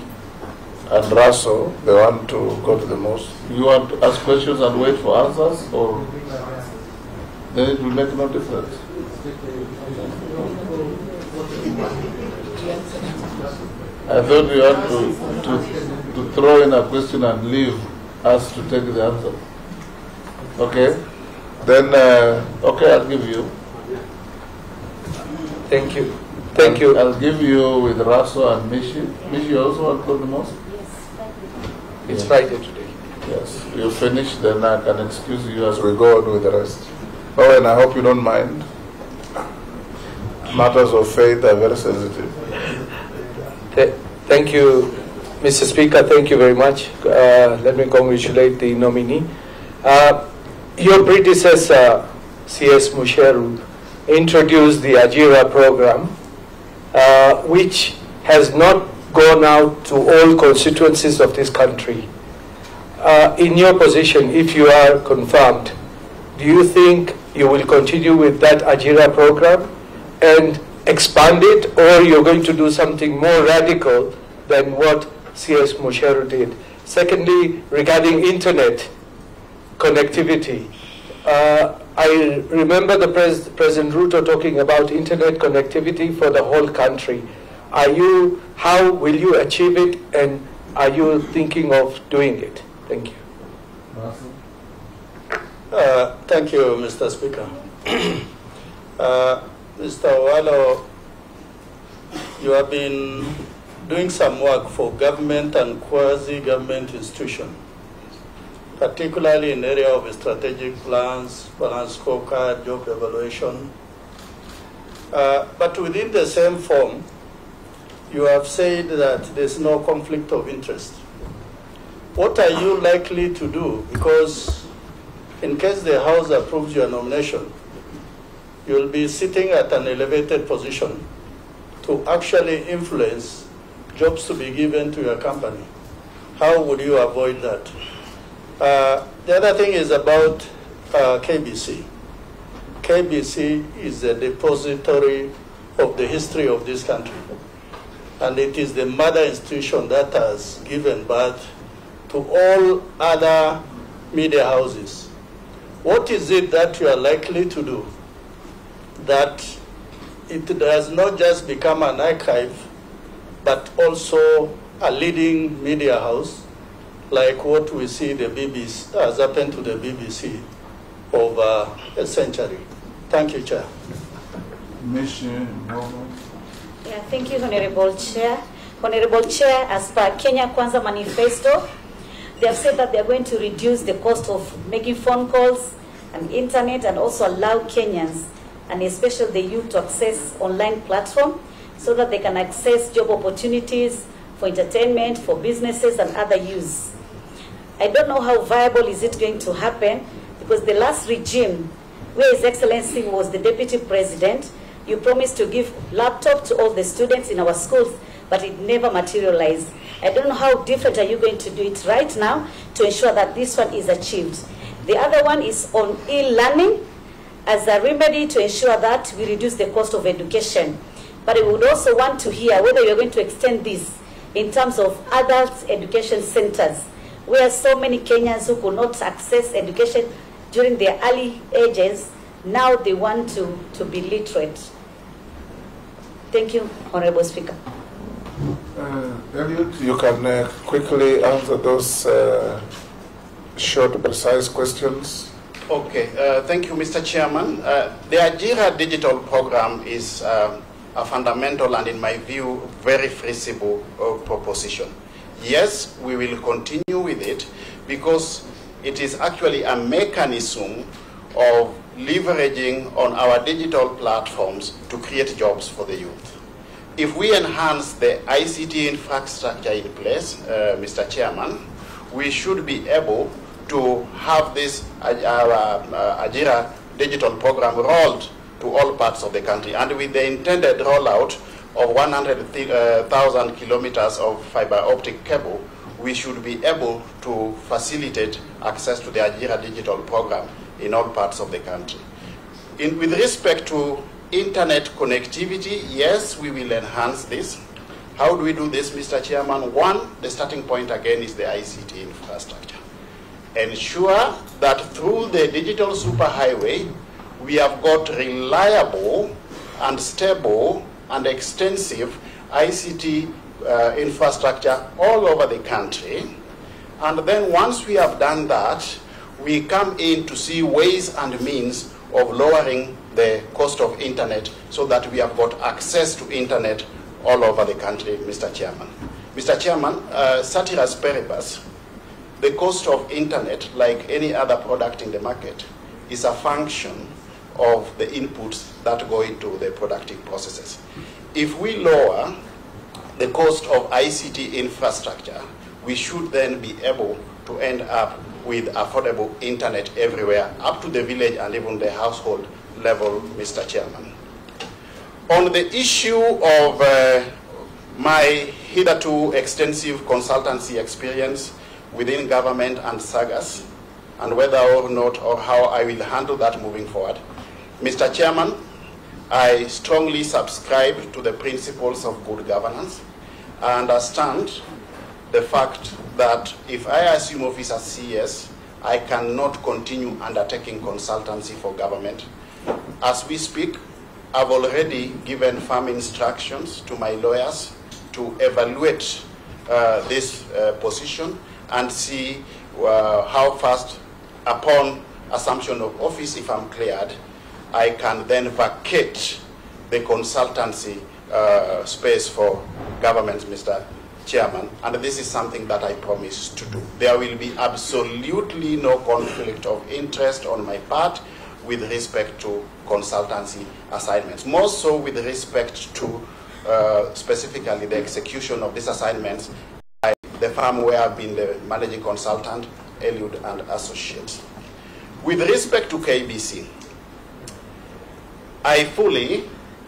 Raso, the one to go to the most. You want to ask questions and wait for answers, or then it will make no difference? I thought you had to throw in a question and leave us to take the answer. Okay? Then, okay, I'll give you. Thank you. Thank you. I'll give you with Raso and Mishi. Mishi also want to go the most? It's Friday today. Yes. You finish, then I can excuse you as we go on with the rest. Oh, and I hope you don't mind. Matters of faith are very sensitive. Thank you, Mr. Speaker. Thank you very much. Let me congratulate the nominee. Your predecessor, C.S. Musheru, introduced the Ajira program, which has not gone out to all constituencies of this country. In your position, if you are confirmed, do you think you will continue with that Ajira program and expand it, or you're going to do something more radical than what C.S. Musheru did? Secondly, regarding internet connectivity, I remember the President Ruto talking about internet connectivity for the whole country. How will you achieve it, and are you thinking of doing it? Thank you. Thank you, Mr. Speaker. Mr. Owalo, you have been doing some work for government and quasi-government institutions, particularly in the area of strategic plans, balanced scorecard, job evaluation. But within the same form, you have said that there's no conflict of interest. What are you likely to do? Because in case the House approves your nomination, you'll be sitting at an elevated position to actually influence jobs to be given to your company. How would you avoid that? The other thing is about KBC. KBC is a depository of the history of this country, and it is the mother institution that has given birth to all other media houses. What is it that you are likely to do that it does not just become an archive, but also a leading media house, like what we see the BBC has happened to the BBC over a century? Thank you, Chair. Yeah, thank you, Honorable Chair. Honorable Chair, as per Kenya Kwanza Manifesto, they have said that they are going to reduce the cost of making phone calls and internet, and also allow Kenyans, and especially the youth, to access online platform so that they can access job opportunities for entertainment, for businesses and other use. I don't know how viable is it going to happen, because the last regime, where His Excellency was the Deputy President, you promised to give laptop to all the students in our schools, but it never materialized. I don't know how different are you going to do it right now to ensure that this one is achieved. The other one is on e-learning as a remedy to ensure that we reduce the cost of education. But I would also want to hear whether you're going to extend this in terms of adult education centers, where so many Kenyans who could not access education during their early ages, now they want to be literate. Thank you, Honorable Speaker. Eliud, you can quickly answer those short, precise questions. Okay, thank you, Mr. Chairman. The Ajira digital program is a fundamental and, in my view, very feasible proposition. Yes, we will continue with it because it is actually a mechanism of leveraging on our digital platforms to create jobs for the youth. If we enhance the ICT infrastructure in place, Mr. Chairman, we should be able to have this Ajira digital program rolled to all parts of the country. And with the intended rollout of 100,000 kilometers of fiber optic cable, we should be able to facilitate access to the Ajira digital program in all parts of the country. With respect to internet connectivity, yes, we will enhance this. How do we do this, Mr. Chairman? One, the starting point again is the ICT infrastructure. Ensure that through the digital superhighway, we have got reliable and stable and extensive ICT infrastructure all over the country. And then once we have done that, we come in to see ways and means of lowering the cost of internet so that we have got access to internet all over the country, Mr. Chairman. Mr. Chairman, ceteris paribus, the cost of internet, like any other product in the market, is a function of the inputs that go into the productive processes. If we lower the cost of ICT infrastructure, we should then be able to end up with affordable internet everywhere, up to the village and even the household level, Mr. Chairman. On the issue of my hitherto extensive consultancy experience within government and SAGAS, and whether or not or how I will handle that moving forward, Mr. Chairman, I strongly subscribe to the principles of good governance. I understand the fact that if I assume office as CS, I cannot continue undertaking consultancy for government. As we speak, I've already given firm instructions to my lawyers to evaluate this position and see how fast, upon assumption of office, if I'm cleared, I can then vacate the consultancy space for government, Mr. Chairman, and this is something that I promise to do. There will be absolutely no conflict of interest on my part with respect to consultancy assignments, more so with respect to specifically the execution of these assignments by the firm where I've been the managing consultant, Eliud and Associates. With respect to KBC, I fully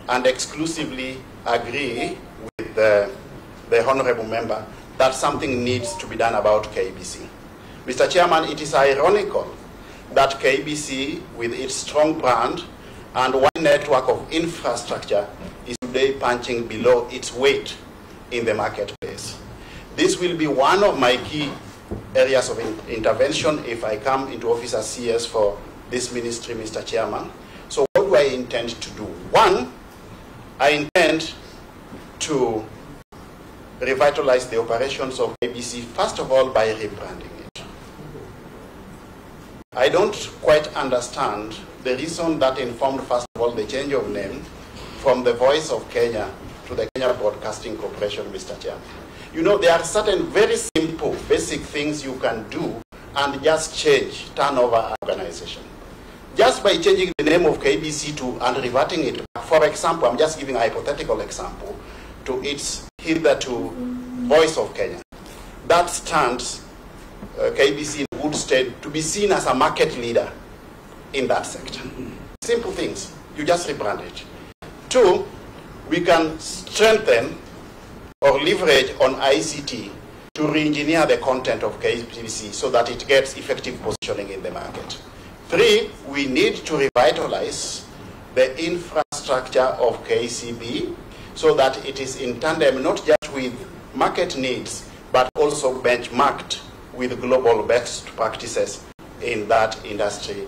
and exclusively agree with the honorable member that something needs to be done about KBC. Mr. Chairman, it is ironical that KBC, with its strong brand and one network of infrastructure, is today punching below its weight in the marketplace. This will be one of my key areas of intervention if I come into office as CS for this ministry, Mr. Chairman. So what do I intend to do? One, I intend to revitalize the operations of KBC, first of all, by rebranding it. I don't quite understand the reason that informed, first of all, the change of name from the Voice of Kenya to the Kenya Broadcasting Corporation, Mr. Chairman. You know, there are certain very simple, basic things you can do and just change, turn over an organization. Just by changing the name of KBC to and reverting it, for example, I'm just giving a hypothetical example, to its hitherto Voice of Kenya. That stands KBC in good stead to be seen as a market leader in that sector. Simple things, you just rebrand it. Two, we can strengthen or leverage on ICT to re-engineer the content of KBC so that it gets effective positioning in the market. Three, we need to revitalize the infrastructure of KCB so that it is in tandem not just with market needs, but also benchmarked with global best practices in that industry,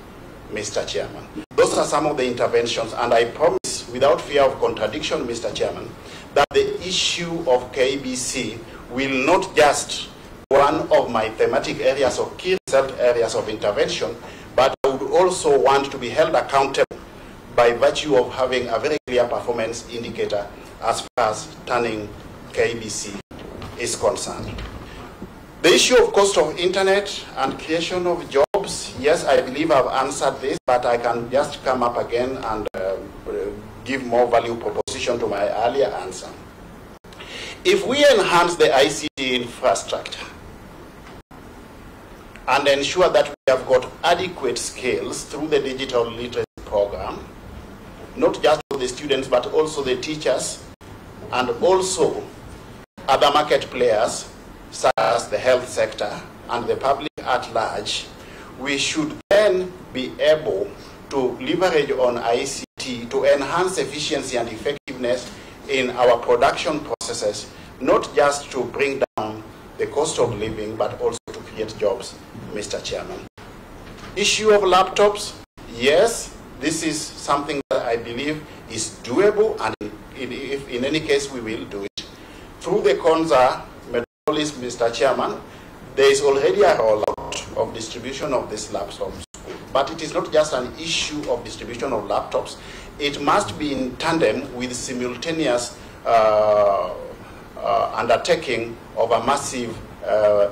Mr. Chairman. Those are some of the interventions, and I promise, without fear of contradiction, Mr. Chairman, that the issue of KBC will not just be one of my thematic areas or key result areas of intervention, but I would also want to be held accountable by virtue of having a very clear performance indicator as far as turning KBC is concerned. The issue of cost of internet and creation of jobs, yes, I believe I've answered this, but I can just come up again and give more value proposition to my earlier answer. If we enhance the ICT infrastructure and ensure that we have got adequate skills through the digital literacy program, not just for the students, but also the teachers and also other market players, such as the health sector and the public at large, we should then be able to leverage on ICT to enhance efficiency and effectiveness in our production processes, not just to bring down the cost of living, but also to create jobs, Mr. Chairman. Issue of laptops, yes, this is something that I believe is doable, and if in any case we will do it. Through the CONSA metropolis, Mr. Chairman, there is already a rollout of distribution of these laptops. But it is not just an issue of distribution of laptops. It must be in tandem with simultaneous undertaking of a massive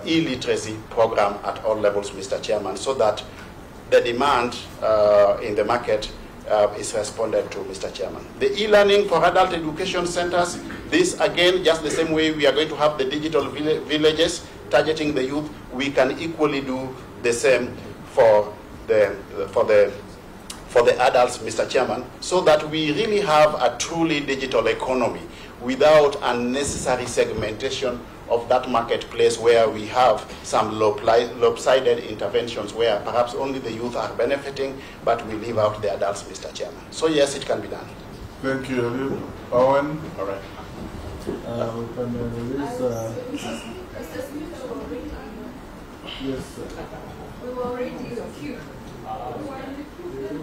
e-literacy program at all levels, Mr. Chairman, so that the demand in the market is responded to, Mr. Chairman. The e-learning for adult education centers, this again, just the same way we are going to have the digital villages targeting the youth, we can equally do the same for the adults, Mr. Chairman, so that we really have a truly digital economy without unnecessary segmentation of that marketplace where we have some lopsided interventions where perhaps only the youth are benefiting, but we leave out the adults, Mr. Chairman. So yes, it can be done. Thank you, Eliud. Owen? All right. We can release... Yes, sir. We were already in the queue.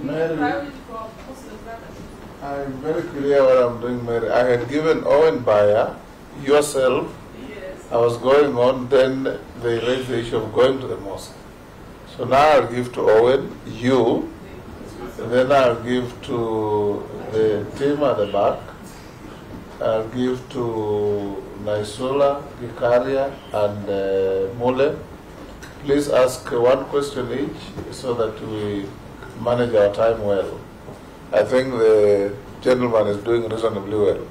Mary, I'm very clear what I'm doing, Mary. I had given Owen Bayer, yourself. Yes. I was going on, then they raised the issue of going to the mosque. So now I'll give to Owen, you, and then I'll give to the team at the back. I'll give to Naisula, Gikaria, and Mule. Please ask one question each so that we manage our time well. I think the gentleman is doing reasonably well.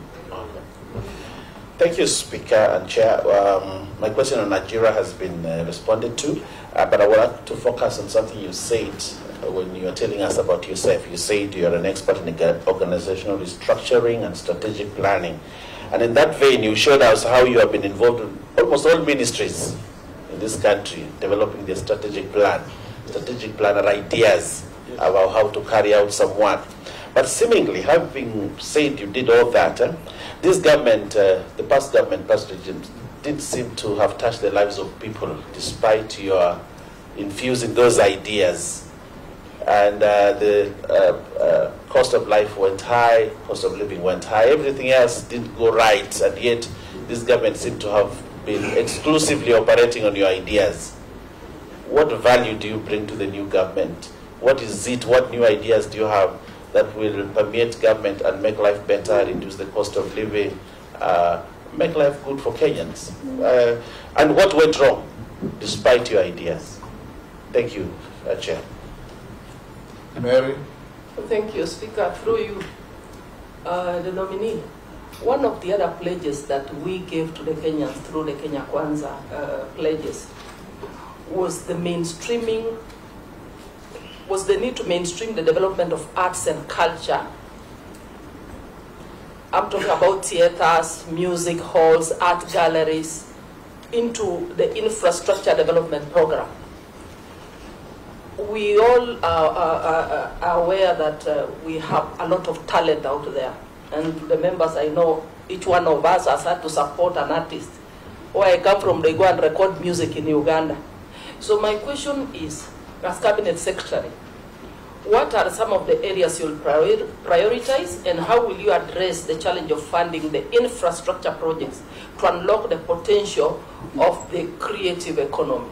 Thank you, Speaker and Chair. My question on Nigeria has been responded to, but I would like to focus on something you said when you were telling us about yourself. You said you're an expert in organizational restructuring and strategic planning. And in that vein, you showed us how you have been involved in almost all ministries in this country, developing their strategic plan or ideas about how to carry out some work. But seemingly, having said you did all that, this government, the past government, past regime, did seem to have touched the lives of people despite your infusing those ideas. And the cost of life went high, cost of living went high, everything else didn't go right, and yet this government seemed to have been exclusively operating on your ideas. What value do you bring to the new government? What is it, what new ideas do you have that will permeate government and make life better, reduce the cost of living, make life good for Kenyans? And what went wrong despite your ideas? Thank you, Chair. Mary? Thank you, Speaker. Through you, the nominee. One of the other pledges that we gave to the Kenyans through the Kenya Kwanza pledges was the mainstreaming, was the need to mainstream the development of arts and culture. I'm talking about theaters, music halls, art galleries, into the infrastructure development program. We all are aware that we have a lot of talent out there. And the members, I know, each one of us has had to support an artist. Where I come from, they go and record music in Uganda. So my question is, as Cabinet Secretary, what are some of the areas you'll prioritize, and how will you address the challenge of funding the infrastructure projects to unlock the potential of the creative economy?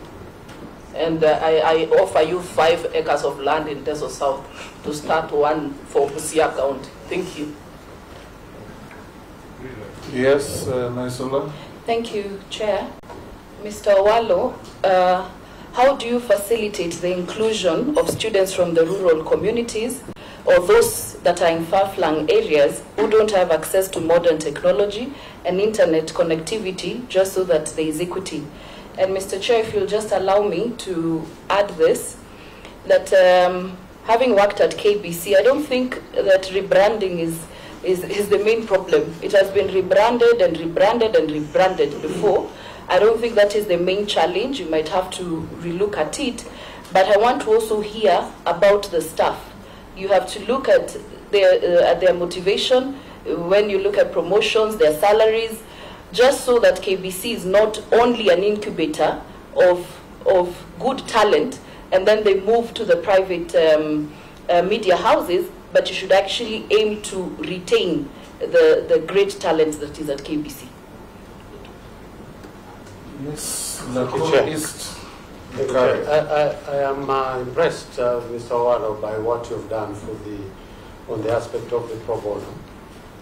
And I offer you 5 acres of land in Teso South to start one for Busia County. Thank you. Yes, Naisula? Thank you, Chair. Mr. Owalo, how do you facilitate the inclusion of students from the rural communities or those that are in far-flung areas who don't have access to modern technology and internet connectivity, just so that there is equity? And Mr. Chair, if you'll just allow me to add this, that having worked at KBC, I don't think that rebranding is the main problem. It has been rebranded and rebranded and rebranded before. I don't think that is the main challenge. You might have to relook at it. But I want to also hear about the staff. You have to look at their motivation when you look at promotions, their salaries, just so that KBC is not only an incubator of good talent, and then they move to the private media houses, but you should actually aim to retain the great talent that is at KBC. Yes, I am impressed, Mr. Owalo, by what you've done on the aspect of the pro bono.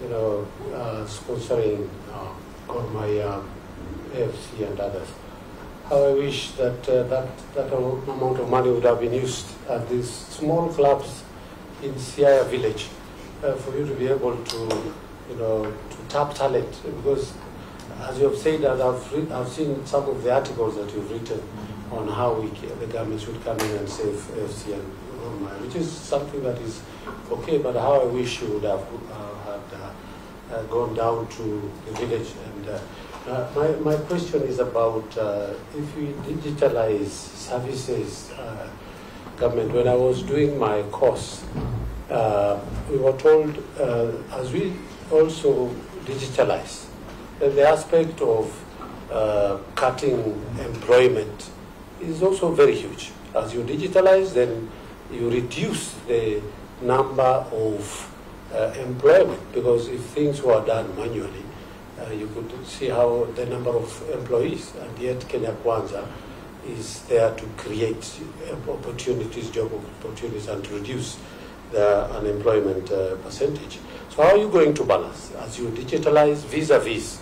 You know, sponsoring Gormaya, AFC and others. How I wish that that amount of money would have been used at these small clubs in Siaya village for you to be able to, to tap talent. Because, as you have said, I've seen some of the articles that you've written on how the government should come in and save AFC and Gormaya, which is something that is okay. But how I wish you would have gone down to the village. And my question is about if we digitalize services, government. When I was doing my course, we were told as we also digitalize, that the aspect of cutting employment is also very huge. As you digitalize, then you reduce the number of employment, because if things were done manually, you could see how the number of employees, and yet Kenya Kwanza is there to create opportunities, job opportunities, and to reduce the unemployment percentage. So how are you going to balance as you digitalize vis-a-vis,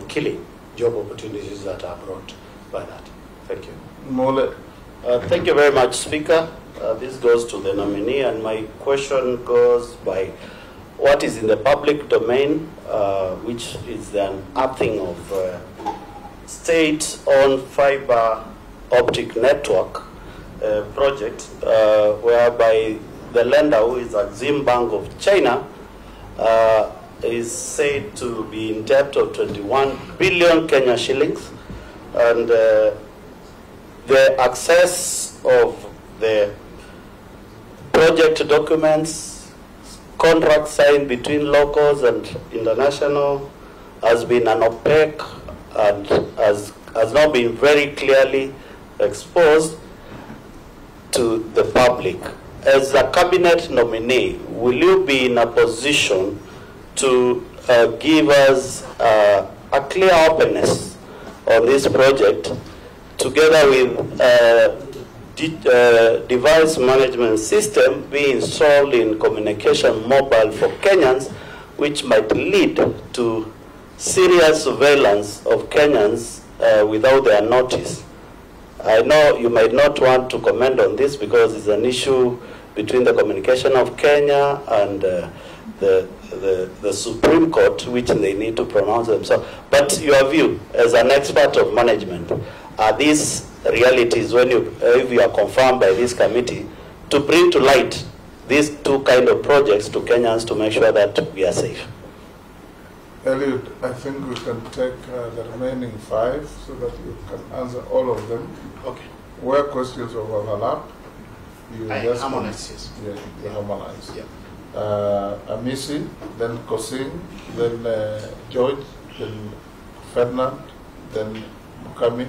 killing job opportunities that are brought by that? Thank you. Mole. Thank you very much, Speaker. This goes to the nominee, and my question goes by what is in the public domain, which is the unearthing of state-owned fiber optic network project, whereby the lender, who is Exim Bank of China, is said to be in debt of 21 billion Kenya shillings, and the access of the project documents, contracts signed between locals and international, has been an opaque and has not been very clearly exposed to the public. As a cabinet nominee, will you be in a position to give us a clear openness on this project, together with device management system being installed in communication mobile for Kenyans, which might lead to serious surveillance of Kenyans without their notice? I know you might not want to comment on this because it's an issue between the Communication of Kenya and the Supreme Court, which they need to pronounce themselves. But your view as an expert of management, are these realities, when if you are confirmed by this committee, to bring to light these two kind of projects to Kenyans to make sure that we are safe? Eliud, I think we can take the remaining 5 so that you can answer all of them. Okay. Where questions overlap, you I just harmonize, yes. Yeah, you harmonize. Yeah. Amisi, then Kosing, then George, then Ferdinand, then Mukami.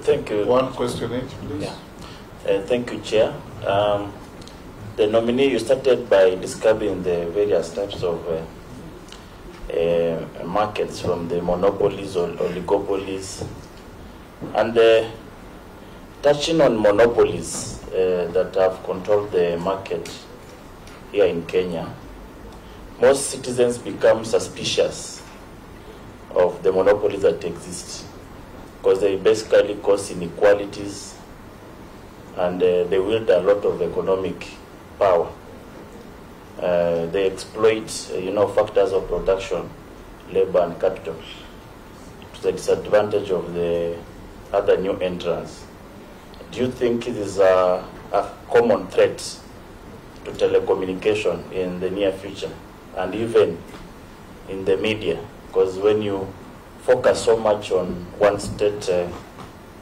Thank you. One question each, please. Yeah. Thank you, Chair. The nominee, you started by describing the various types of markets, from the monopolies or oligopolies, and touching on monopolies that have controlled the market here in Kenya. Most citizens become suspicious of the monopolies that exist, because they basically cause inequalities, and they wield a lot of economic power. They exploit, factors of production, labor, and capital to the disadvantage of the other new entrants. Do you think it is a common threat to telecommunication in the near future, and even in the media? Because when you focus so much on one state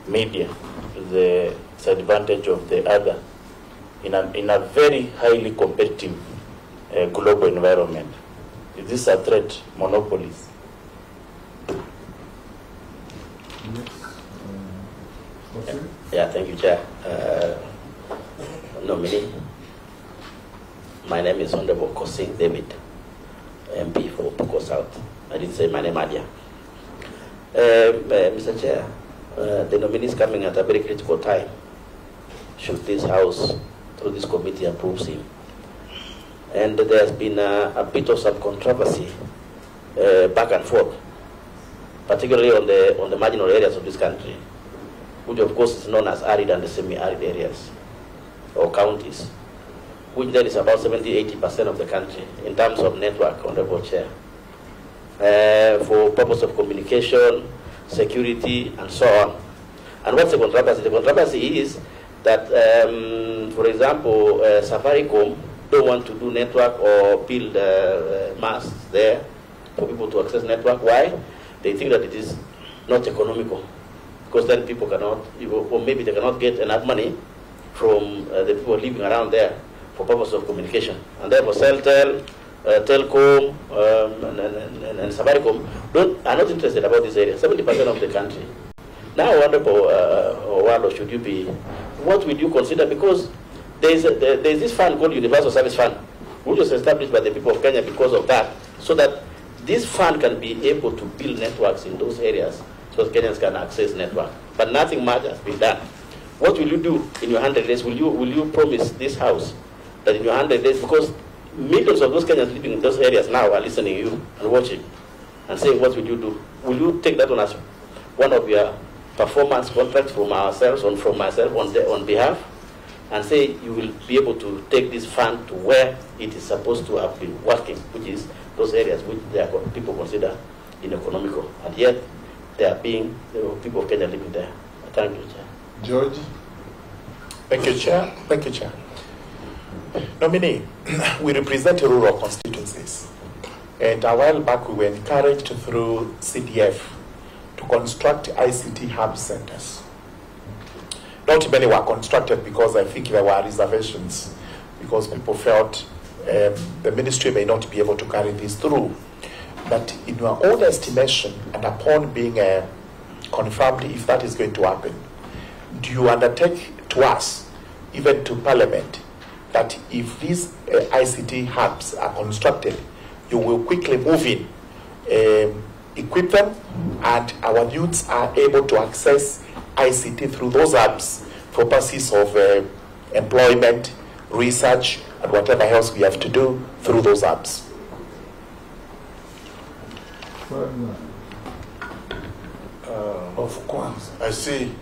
media, to the disadvantage of the other, in a very highly competitive global environment. Is this a threat, monopolies? Yeah, thank you, Chair. Nominee, my name is Honorable Kosing David, MP for Poko South. I didn't say my name earlier. Mr. Chair, the nominee is coming at a very critical time. Should this House, through this committee, approves him? And there has been a bit of some controversy back and forth, particularly on the marginal areas of this country, which of course is known as arid and semi-arid areas or counties, which there is about 70–80% of the country in terms of network, Honorable Chair, for purpose of communication, security, and so on. And what's the controversy? The controversy is that, for example, Safaricom don't want to do network or build masts there for people to access network. Why? They think that it is not economical, because then people cannot, or maybe they cannot get enough money from the people living around there for purpose of communication. And therefore Celtel Telcom, and Safaricom are not interested about this area. 70% of the country. Now, Honorable Owalo, should you be, what will you consider? Because there is this fund called Universal Service Fund, which was established by the people of Kenya because of that, so that this fund can be able to build networks in those areas so that Kenyans can access network. But nothing much has been done. What will you do in your 100 days? Will you promise this House that in your 100 days, because millions of those Kenyans living in those areas now are listening to you and watching and saying, what will you do? Will you take that on as one of your performance contracts from ourselves, from myself on behalf, and say you will be able to take this fund to where it is supposed to have been working, which is those areas which people consider uneconomical, and yet there are being people of Kenya living there. Thank you, Chair. George. Thank you, Chair. Thank you, Chair. Nominee, we represent rural constituencies, and a while back we were encouraged through CDF to construct ICT hub centers. Not many were constructed because I think there were reservations, because people felt the ministry may not be able to carry this through. But in your own estimation, and upon being confirmed if that is going to happen, do you undertake to us, even to Parliament, that if these ICT hubs are constructed, you will quickly move in, equip them, and our youths are able to access ICT through those hubs for purposes of employment, research, and whatever else we have to do through those hubs? Of course. I see.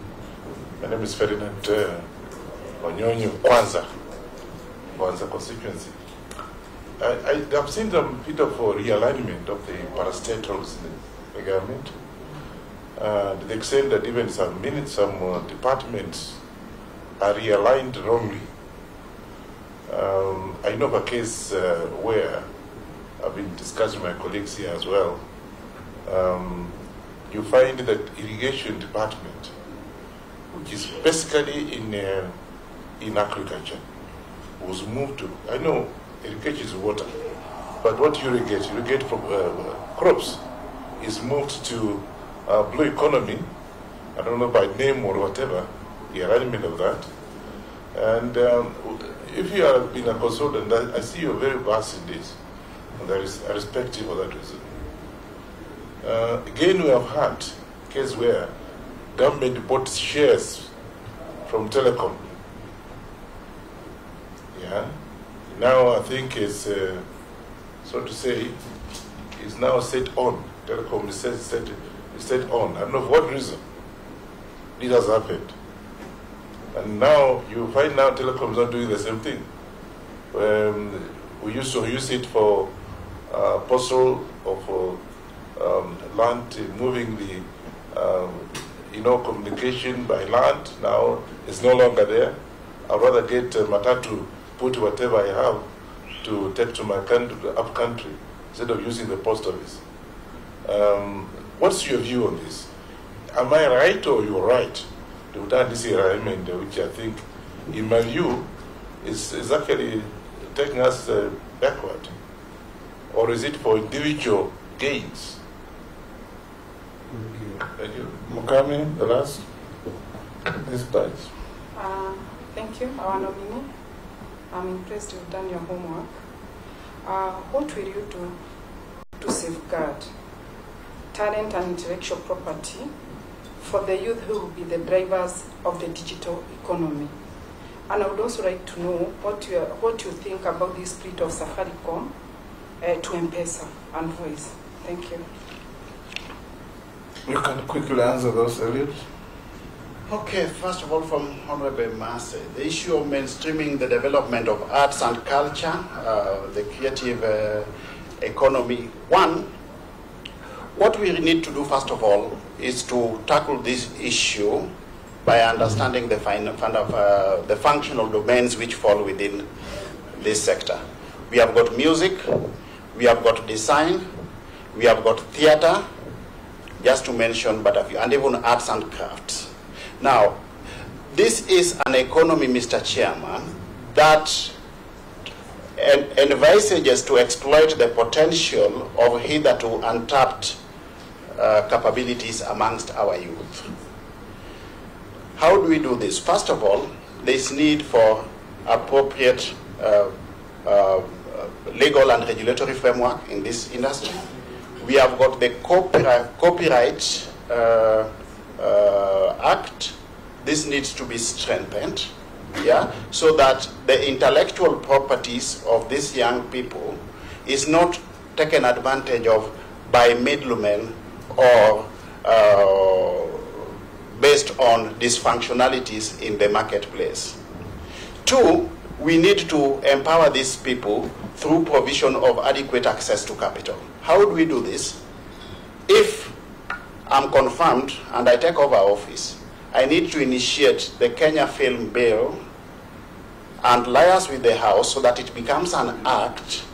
My name is Ferdinand Onyonyo Kwanza constituency. I've seen some bit of realignment of the parastatals in the government, to the extent that even some departments are realigned wrongly. I know of a case where I've been discussing with my colleagues here as well. You find that irrigation department, which is basically in agriculture, was moved to, I know irrigation is water, but what you irrigate from crops, is moved to blue economy. I don't know by name or whatever, the alignment of that. And if you have been a consultant, I see you're very vast in this, and there is a respect for that reason. Again, we have had a case where government bought shares from telecom. Yeah. Now I think it's, so to say, is now set on. Telecom is set on. I don't know for what reason this has happened. And now you find now telecom is not doing the same thing. We used to use it for parcel of land, moving the communication by land. Now it's no longer there. I'd rather get matatu, put whatever I have to take to my country, up country, instead of using the post office. What's your view on this? Am I right or you're right? To done this alignment, which I think, in my view, is actually taking us backward, or is it for individual gains? Thank you. Mukami, the last. This place. Thank you, our nominee. I'm impressed you've done your homework. What will you do to safeguard talent and intellectual property for the youth who will be the drivers of the digital economy? And I would also like to know what you think about the split of Safaricom to M-Pesa and Voice. Thank you. You can quickly answer those, Eliud. Okay, first of all, from Honorable Massey, the issue of mainstreaming the development of arts and culture, the creative economy. One, what we need to do, first of all, is to tackle this issue by understanding the functional domains which fall within this sector. We have got music, we have got design, we have got theater, just to mention but a few, and even arts and crafts. Now, this is an economy, Mr. Chairman, that envisages to exploit the potential of hitherto untapped capabilities amongst our youth. How do we do this? First of all, there is need for appropriate legal and regulatory framework in this industry. We have got the Copyright Act. This needs to be strengthened, yeah, so that the intellectual properties of these young people is not taken advantage of by middlemen or based on dysfunctionalities in the marketplace. Two, we need to empower these people through provision of adequate access to capital. How do we do this? If I'm confirmed and I take over office, I need to initiate the Kenya Film Bill and liaise with the House so that it becomes an act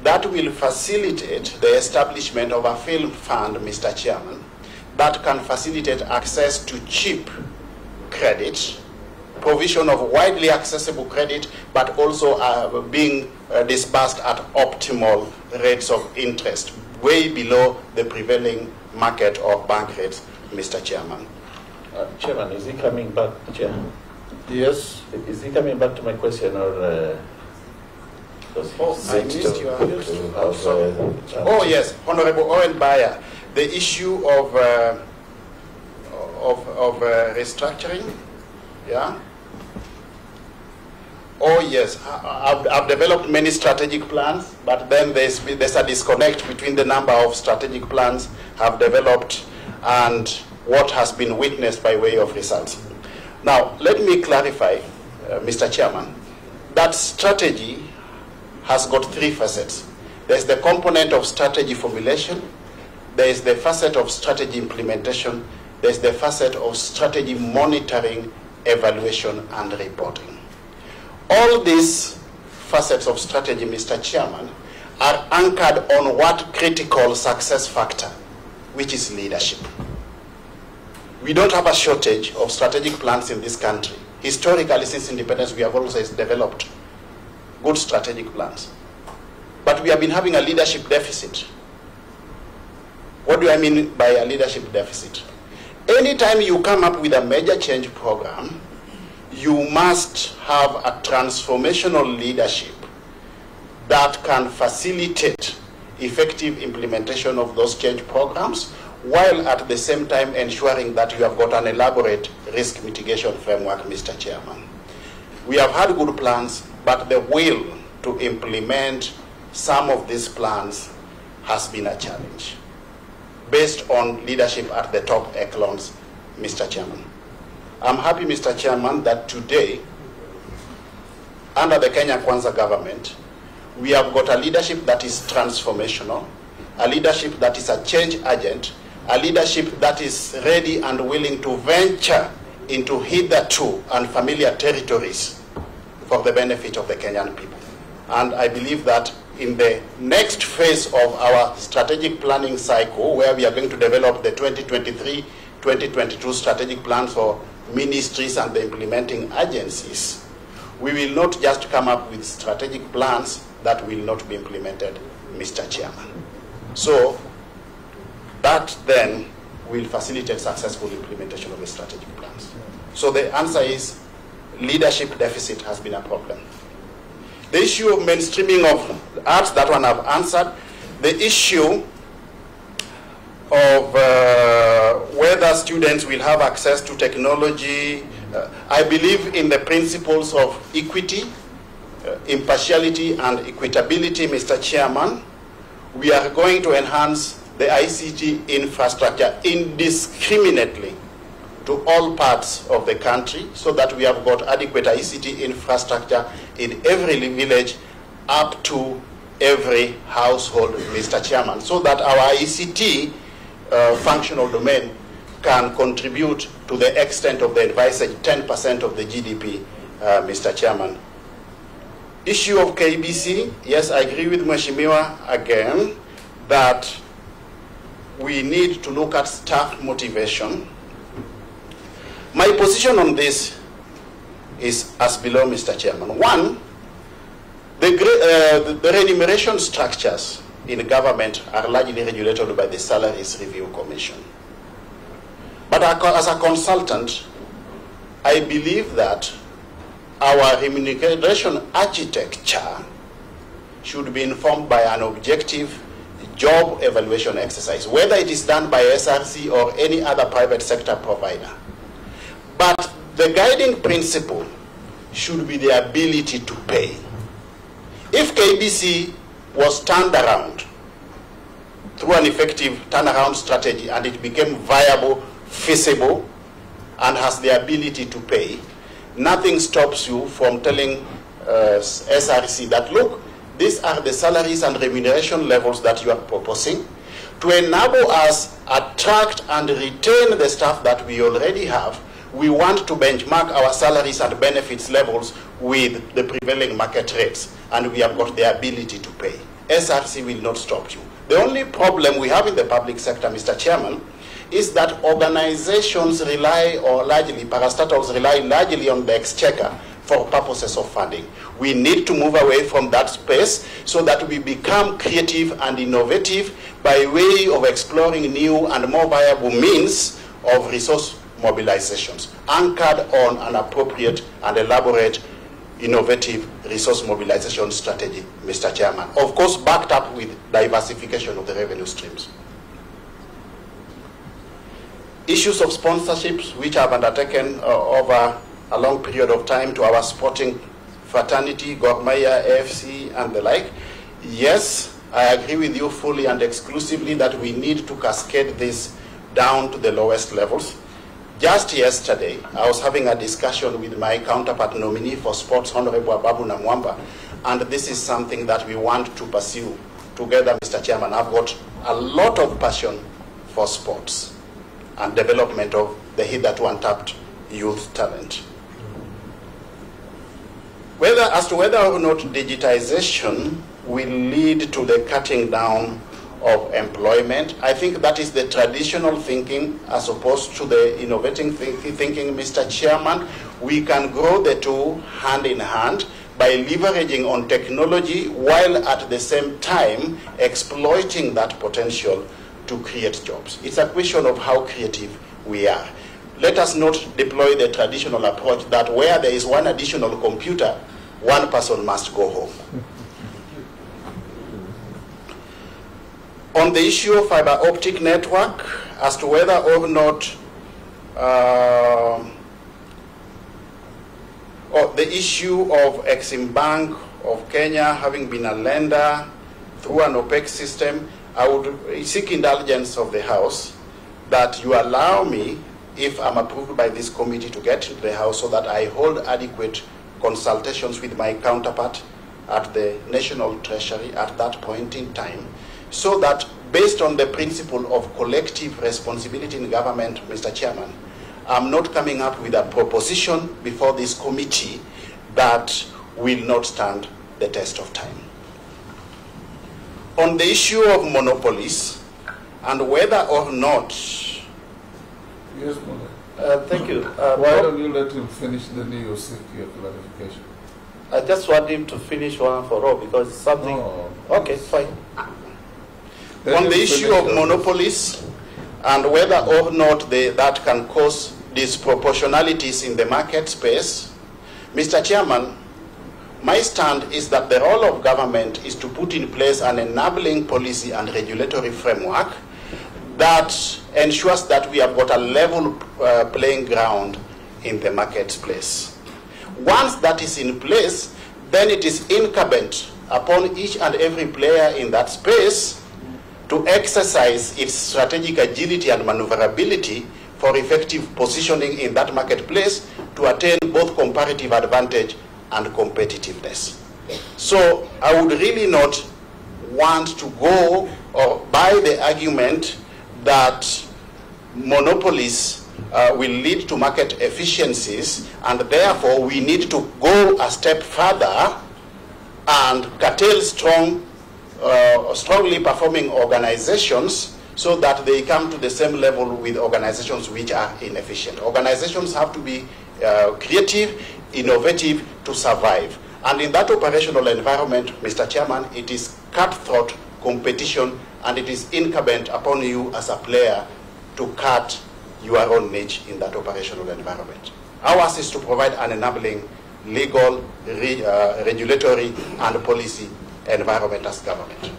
that will facilitate the establishment of a film fund, Mr. Chairman, that can facilitate access to cheap credit, provision of widely accessible credit, but also being disbursed at optimal rates of interest, way below the prevailing market or bank rates, Mr. Chairman. Chairman, is he coming back, Chair? Yes. Is he coming back to my question, or I missed your oh yes, Honorable Owen Bayer, the issue of restructuring, yeah. Oh yes, I've developed many strategic plans, but then there's a disconnect between the number of strategic plans I've developed and what has been witnessed by way of results. Now, let me clarify, Mr. Chairman, that strategy has got three facets. There's the component of strategy formulation, there is the facet of strategy implementation, there's the facet of strategy monitoring, evaluation, and reporting. All these facets of strategy, Mr. Chairman, are anchored on what critical success factor, which is leadership. We don't have a shortage of strategic plans in this country. Historically, since independence, we have always developed good strategic plans. But we have been having a leadership deficit. What do I mean by a leadership deficit? Anytime you come up with a major change program, you must have a transformational leadership that can facilitate effective implementation of those change programs, while at the same time ensuring that you have got an elaborate risk mitigation framework, Mr. Chairman. We have had good plans, but the will to implement some of these plans has been a challenge, based on leadership at the top echelons, Mr. Chairman. I'm happy, Mr. Chairman, that today, under the Kenya Kwanza government, we have got a leadership that is transformational, a leadership that is a change agent, a leadership that is ready and willing to venture into hitherto unfamiliar territories for the benefit of the Kenyan people. And I believe that in the next phase of our strategic planning cycle, where we are going to develop the 2023-2022 strategic plans for ministries and the implementing agencies, we will not just come up with strategic plans that will not be implemented, Mr. Chairman. So that then will facilitate successful implementation of the strategic plans. So the answer is leadership deficit has been a problem. The issue of mainstreaming of arts, that one I've answered. The issue of whether students will have access to technology, I believe in the principles of equity, impartiality, and equitability, Mr. Chairman. We are going to enhance the ICT infrastructure indiscriminately to all parts of the country, so that we have got adequate ICT infrastructure in every village up to every household, Mr. Chairman, so that our ICT functional domain can contribute to the extent of the advised 10% of the GDP, Mr. Chairman. Issue of KBC, yes, I agree with Mheshimiwa again that we need to look at staff motivation. My position on this is as below, Mr. Chairman. One, The remuneration structures in government are largely regulated by the Salaries Review Commission. But as a consultant, I believe that our remuneration architecture should be informed by an objective job evaluation exercise, whether it is done by SRC or any other private sector provider. But the guiding principle should be the ability to pay. If KBC was turned around through an effective turnaround strategy and it became viable, feasible, and has the ability to pay, nothing stops you from telling SRC that, look, these are the salaries and remuneration levels that you are proposing to enable us attract and retain the staff that we already have. We want to benchmark our salaries and benefits levels with the prevailing market rates, and we have got the ability to pay. SRC will not stop you. The only problem we have in the public sector, Mr. Chairman, is that organizations rely, or largely, parastatals rely largely on the exchequer for purposes of funding. We need to move away from that space so that we become creative and innovative by way of exploring new and more viable means of resource mobilizations, anchored on an appropriate and elaborate, innovative resource mobilization strategy, Mr. Chairman. Of course, backed up with diversification of the revenue streams. Issues of sponsorships, which I've undertaken over a long period of time to our sporting fraternity, Gor Mahia, AFC, and the like. Yes, I agree with you fully and exclusively that we need to cascade this down to the lowest levels. Just yesterday, I was having a discussion with my counterpart nominee for sports, Honorable Ababu Namwamba, and this is something that we want to pursue together, Mr. Chairman. I've got a lot of passion for sports and development of the hitherto untapped youth talent. As to whether or not digitization will lead to the cutting down of employment, I think that is the traditional thinking as opposed to the innovating thinking, Mr. Chairman. We can grow the two hand in hand by leveraging on technology while at the same time exploiting that potential to create jobs. It's a question of how creative we are. Let us not deploy the traditional approach that where there is one additional computer, one person must go home. On the issue of fiber optic network, as to whether or not, or the issue of Exim Bank of Kenya having been a lender through an OPEC system, I would seek indulgence of the House that you allow me, if I'm approved by this committee, to get into the House so that I hold adequate consultations with my counterpart at the National Treasury at that point in time, so that based on the principle of collective responsibility in government, Mr. Chairman, I'm not coming up with a proposition before this committee that will not stand the test of time. On the issue of monopolies and whether or not... Yes, Mother. Thank you. Why don't you let him finish, then you seek your clarification? I just want him to finish one for all because it's something... No. Okay, fine. On the issue of monopolies and whether or not that can cause disproportionalities in the market space, Mr. Chairman, my stand is that the role of government is to put in place an enabling policy and regulatory framework that ensures that we have got a level playing ground in the marketplace. Once that is in place, then it is incumbent upon each and every player in that space to exercise its strategic agility and maneuverability for effective positioning in that marketplace to attain both comparative advantage and competitiveness. So I would really not want to go or buy the argument that monopolies will lead to market efficiencies, and therefore we need to go a step further and curtail strongly performing organizations so that they come to the same level with organizations which are inefficient. Organizations have to be creative, innovative to survive. And in that operational environment, Mr. Chairman, it is cutthroat competition, and it is incumbent upon you as a player to cut your own niche in that operational environment. Ours is to provide an enabling legal, regulatory, and policy environment as government.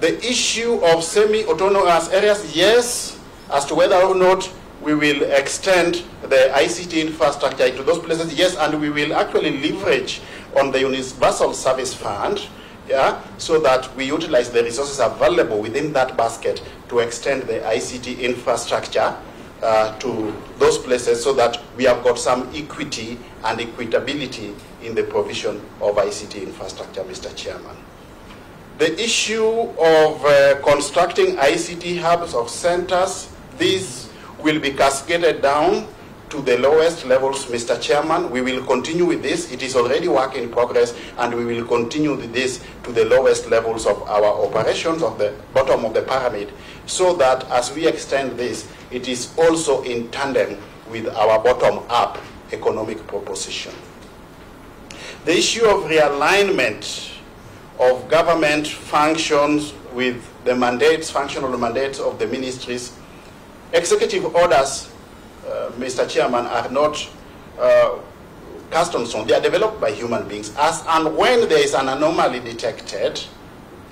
The issue of semi-autonomous areas, yes, as to whether or not we will extend the ICT infrastructure into those places, yes, and we will actually leverage on the Universal Service Fund, yeah, so that we utilize the resources available within that basket to extend the ICT infrastructure to those places, so that we have got some equity and equitability in the provision of ICT infrastructure, Mr. Chairman. The issue of constructing ICT hubs or centers, these will be cascaded down to the lowest levels, Mr. Chairman. We will continue with this. It is already work in progress, and we will continue with this to the lowest levels of our operations of the bottom of the pyramid, so that as we extend this, it is also in tandem with our bottom-up economic proposition. The issue of realignment of government functions with the mandates, functional mandates of the ministries. Executive orders, Mr. Chairman, are not cast on stone. They are developed by human beings. As and when there is an anomaly detected,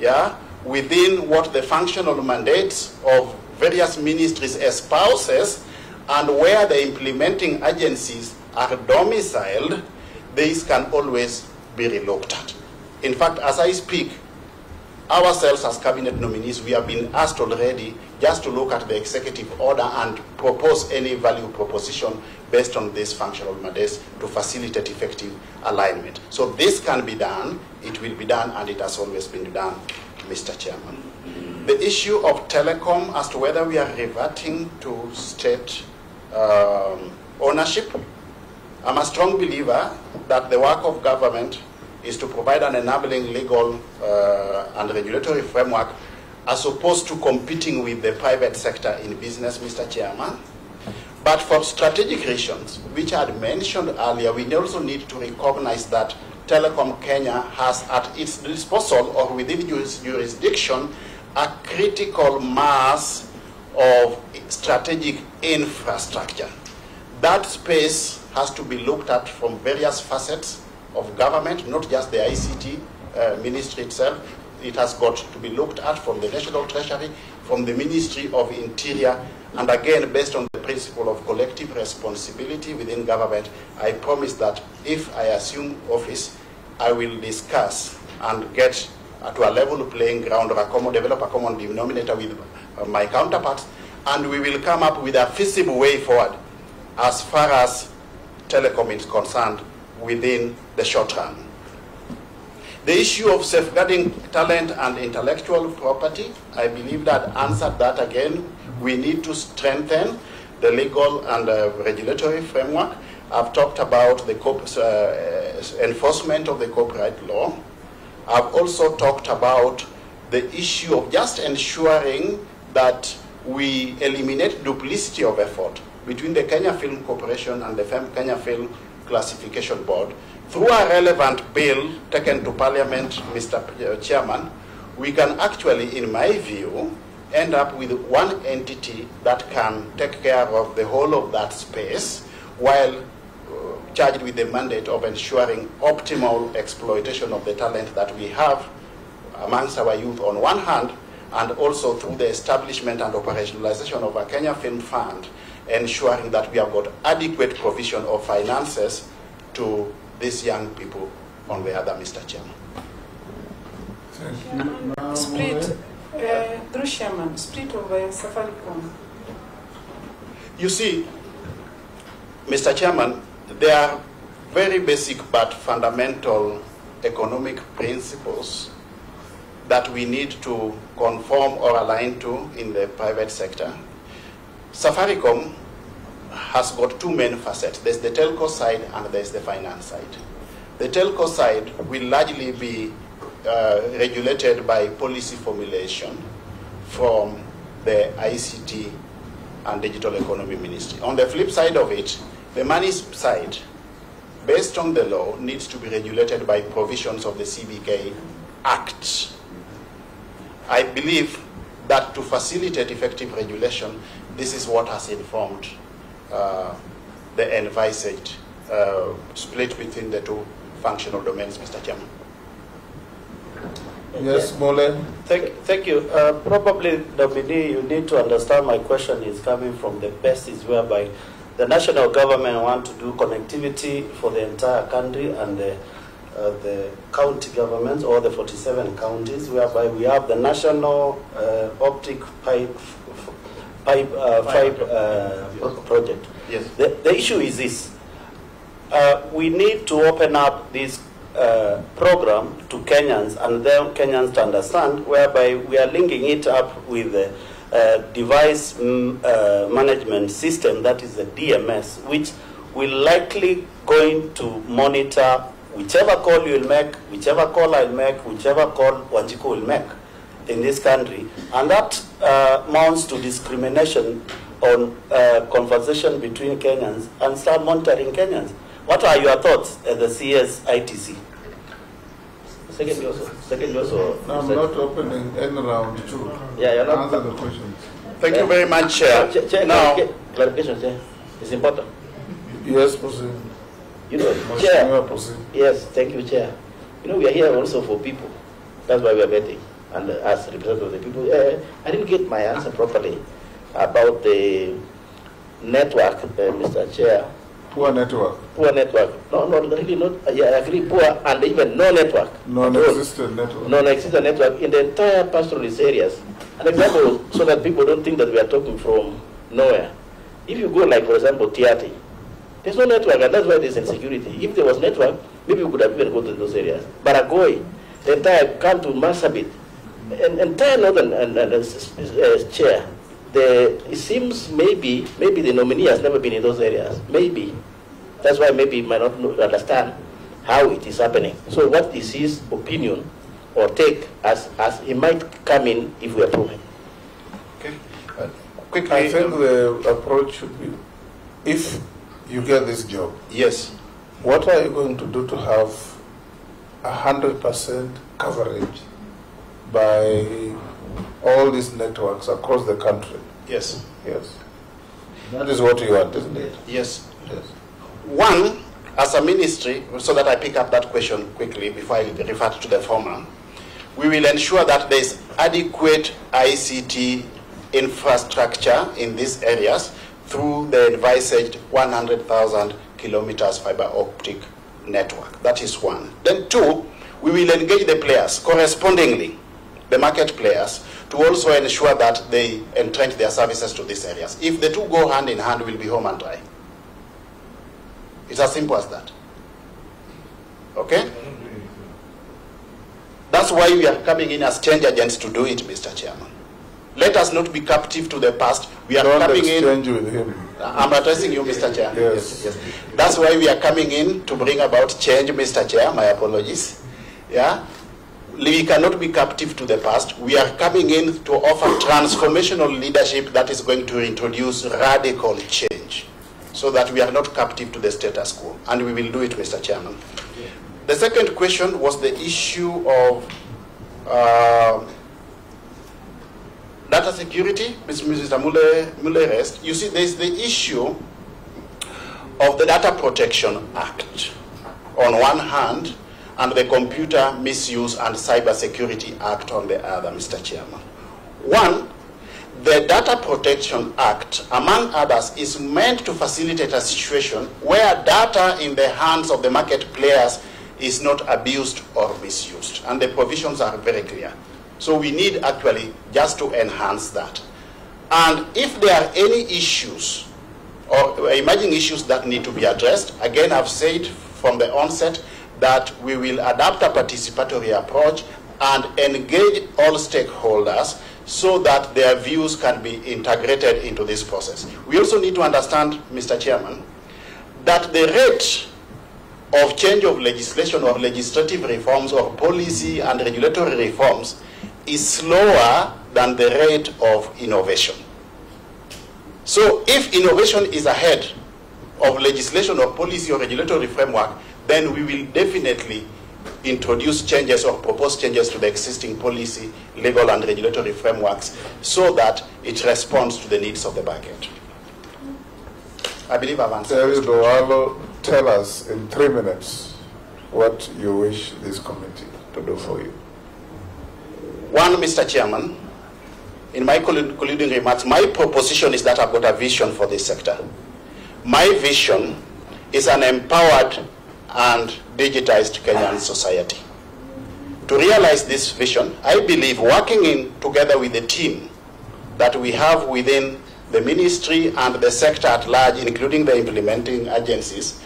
yeah, within what the functional mandates of various ministries espouses, and where the implementing agencies are domiciled, these can always be relooked at. In fact, as I speak, ourselves as cabinet nominees, we have been asked already just to look at the executive order and propose any value proposition based on these functional mandates to facilitate effective alignment. So this can be done, it will be done, and it has always been done, Mr. Chairman. The issue of telecom, as to whether we are reverting to state ownership, I'm a strong believer that the work of government is to provide an enabling legal and regulatory framework, as opposed to competing with the private sector in business, Mr. Chairman. But for strategic reasons, which I had mentioned earlier, we also need to recognize that Telecom Kenya has at its disposal, or within its jurisdiction, a critical mass of strategic infrastructure. That space has to be looked at from various facets of government, not just the ICT ministry itself. It has got to be looked at from the National Treasury, from the Ministry of Interior, and again, based on the principle of collective responsibility within government, I promise that if I assume office, I will discuss and get to a level playing ground, or develop a common denominator with my counterparts, and we will come up with a feasible way forward as far as telecom is concerned within the short run. The issue of safeguarding talent and intellectual property, I believe that answered that again. We need to strengthen the legal and regulatory framework. I've talked about the enforcement of the copyright law. I've also talked about the issue of just ensuring that we eliminate duplicity of effort between the Kenya Film Corporation and the Kenya Film Classification Board. Through a relevant bill taken to Parliament, Mr. Chairman, we can actually, in my view, end up with one entity that can take care of the whole of that space, while charged with the mandate of ensuring optimal exploitation of the talent that we have amongst our youth on one hand, and also through the establishment and operationalization of a Kenya Film Fund, ensuring that we have got adequate provision of finances to these young people on the other, Mr. Chairman. Split, through Chairman, split of Safaricom. You see, Mr. Chairman, there are very basic but fundamental economic principles that we need to conform or align to in the private sector. Safaricom has got two main facets. There's the telco side and there's the finance side. The telco side will largely be regulated by policy formulation from the ICT and Digital Economy Ministry. On the flip side of it, the money side, based on the law, needs to be regulated by provisions of the CBK Act. I believe that to facilitate effective regulation, this is what has informed the envisaged split between the two functional domains, Mr. Chairman. Yes, Mole. Thank you. Probably, Dominique, you need to understand my question is coming from the basis whereby the national government want to do connectivity for the entire country, and the county governments, or the 47 counties, whereby we have the national optic pipe project. Yes. The issue is this. We need to open up this program to Kenyans, and then Kenyans to understand, whereby we are linking it up with the device management system, that is the DMS, which will likely going to monitor whichever call you will make, whichever call I'll make, whichever call Wanjiku will make in this country. And that amounts to discrimination on conversation between Kenyans, and start monitoring Kenyans. What are your thoughts at the CS-ITC? Secondly also. No, I'm not opening any round two. Yeah, you're not. Answer the questions. Thank you very much, Chair. Now, clarification, Chair. It's important. Yes, proceed. You know, Chair. Yes, thank you, Chair. You know, we are here also for people. That's why we are meeting. And as representative of the people, I didn't get my answer properly about the network, Mr. Chair. Poor network. Poor network. No, really not. Yeah, I agree, poor and even no network. Non-existent network. Non-existent network in the entire pastoralist areas. An example, so that people don't think that we are talking from nowhere. If you go, like, for example, Tiati, there's no network, and that's why there's insecurity. If there was network, maybe we could have even gone to those areas. Baragoi, the entire Kantu, Marsabit, and entire northern chair, it seems maybe the nominee has never been in those areas. Maybe. That's why maybe he might not understand how it is happening. So what is his opinion or take as he might come in if we approve him? Okay. Quickly, I think the approach should be, if you get this job, yes, what are you going to do to have 100% coverage by all these networks across the country? Yes. Yes. That is what you want, isn't it? Yes. Yes. One, as a ministry, so that I pick up that question quickly before I refer to the former, we will ensure that there is adequate ICT infrastructure in these areas through the envisaged 100,000 kilometers fiber optic network. That is one. Then two, we will engage the players correspondingly, the market players, to also ensure that they entrench their services to these areas. If the two go hand in hand, we'll be home and dry. It's as simple as that. Okay? That's why we are coming in as change agents to do it, Mr. Chairman. Let us not be captive to the past. We are coming in. With him. I'm addressing you, Mr. Chair. Yes. That's why we are coming in to bring about change, Mr. Chair. My apologies. Yeah. We cannot be captive to the past. We are coming in to offer transformational leadership that is going to introduce radical change so that we are not captive to the status quo. And we will do it, Mr. Chairman. The second question was the issue of data security, Mr. Mule rest. You see, there is the issue of the Data Protection Act on one hand, and the Computer Misuse and Cyber Security Act on the other, Mr. Chairman. One, the Data Protection Act, among others, is meant to facilitate a situation where data in the hands of the market players is not abused or misused, and the provisions are very clear. So we need actually just to enhance that. And if there are any issues or emerging issues that need to be addressed, again, I've said from the onset that we will adapt a participatory approach and engage all stakeholders so that their views can be integrated into this process. We also need to understand, Mr. Chairman, that the rate of change of legislation or legislative reforms or policy and regulatory reforms is slower than the rate of innovation. So if innovation is ahead of legislation or policy or regulatory framework, then we will definitely introduce changes or propose changes to the existing policy, legal and regulatory frameworks so that it responds to the needs of the market. I believe I've answered. Eliud Owalo, tell us in 3 minutes what you wish this committee to do for you. One, Mr. Chairman, in my concluding remarks, my proposition is that I've got a vision for this sector. My vision is an empowered and digitized Kenyan society. To realize this vision, I believe working together with the team that we have within the ministry and the sector at large, including the implementing agencies,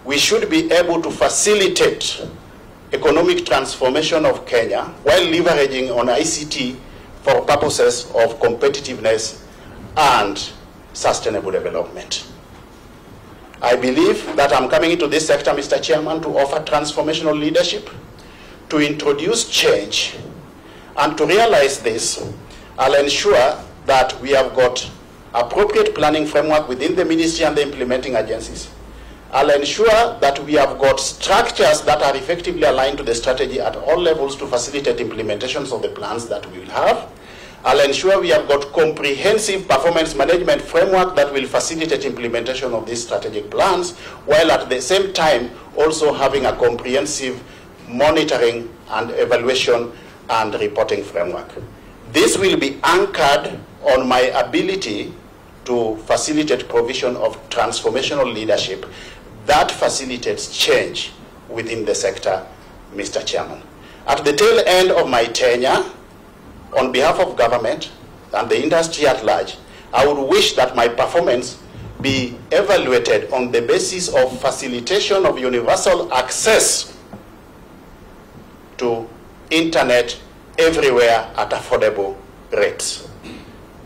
we should be able to facilitate economic transformation of Kenya while leveraging on ICT for purposes of competitiveness and sustainable development. I believe that I'm coming into this sector, Mr. Chairman, to offer transformational leadership, to introduce change, and to realize this, I'll ensure that we have got appropriate planning framework within the ministry and the implementing agencies. I'll ensure that we have got structures that are effectively aligned to the strategy at all levels to facilitate implementations of the plans that we will have. I'll ensure we have got comprehensive performance management framework that will facilitate implementation of these strategic plans, while at the same time also having a comprehensive monitoring and evaluation and reporting framework. This will be anchored on my ability to facilitate provision of transformational leadership that facilitates change within the sector, Mr. Chairman. At the tail end of my tenure, on behalf of government and the industry at large, I would wish that my performance be evaluated on the basis of facilitation of universal access to internet everywhere at affordable rates.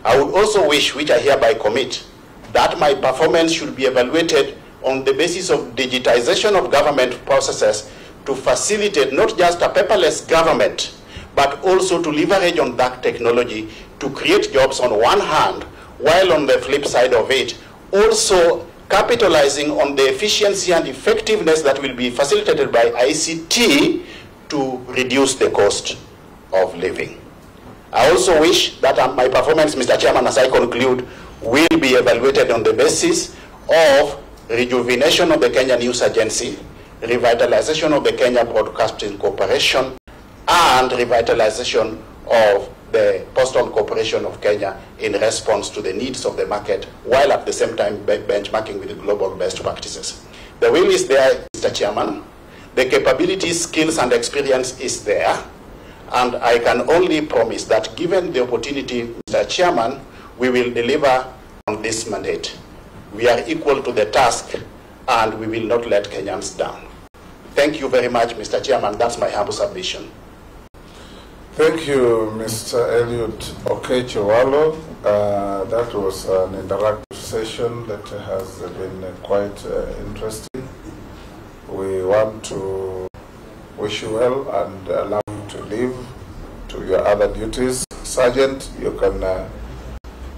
I would also wish, which I hereby commit, that my performance should be evaluated on the basis of digitization of government processes to facilitate not just a paperless government, but also to leverage on that technology to create jobs on one hand, while on the flip side of it, also capitalizing on the efficiency and effectiveness that will be facilitated by ICT to reduce the cost of living. I also wish that my performance, Mr. Chairman, as I conclude, will be evaluated on the basis of rejuvenation of the Kenya News Agency, revitalization of the Kenya Broadcasting Corporation, and revitalization of the Postal Corporation of Kenya in response to the needs of the market, while at the same time benchmarking with the global best practices. The will is there, Mr. Chairman. The capabilities, skills, and experience is there. And I can only promise that given the opportunity, Mr. Chairman, we will deliver on this mandate. We are equal to the task, and we will not let Kenyans down. Thank you very much, Mr. Chairman. That's my humble submission. Thank you, Mr. Eliud Owalo. That was an interactive session that has been quite interesting. We want to wish you well and allow you to leave to your other duties. Sergeant, you can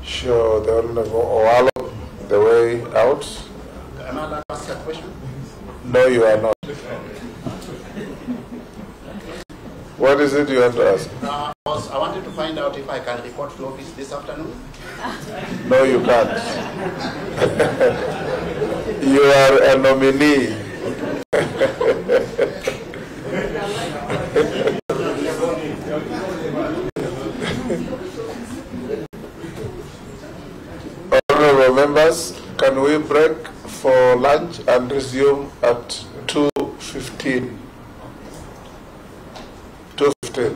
show the Honorable Owalo the way out. Am I allowed to ask a question? No, you are not. What is it you want to ask? I wanted to find out if I can report to office this afternoon. No, you can't. You are a nominee. Honorable members, can we break for lunch and resume at 2:15? 2:15.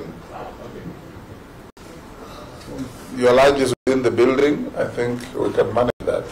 Your lunch is within the building. I think we can manage that.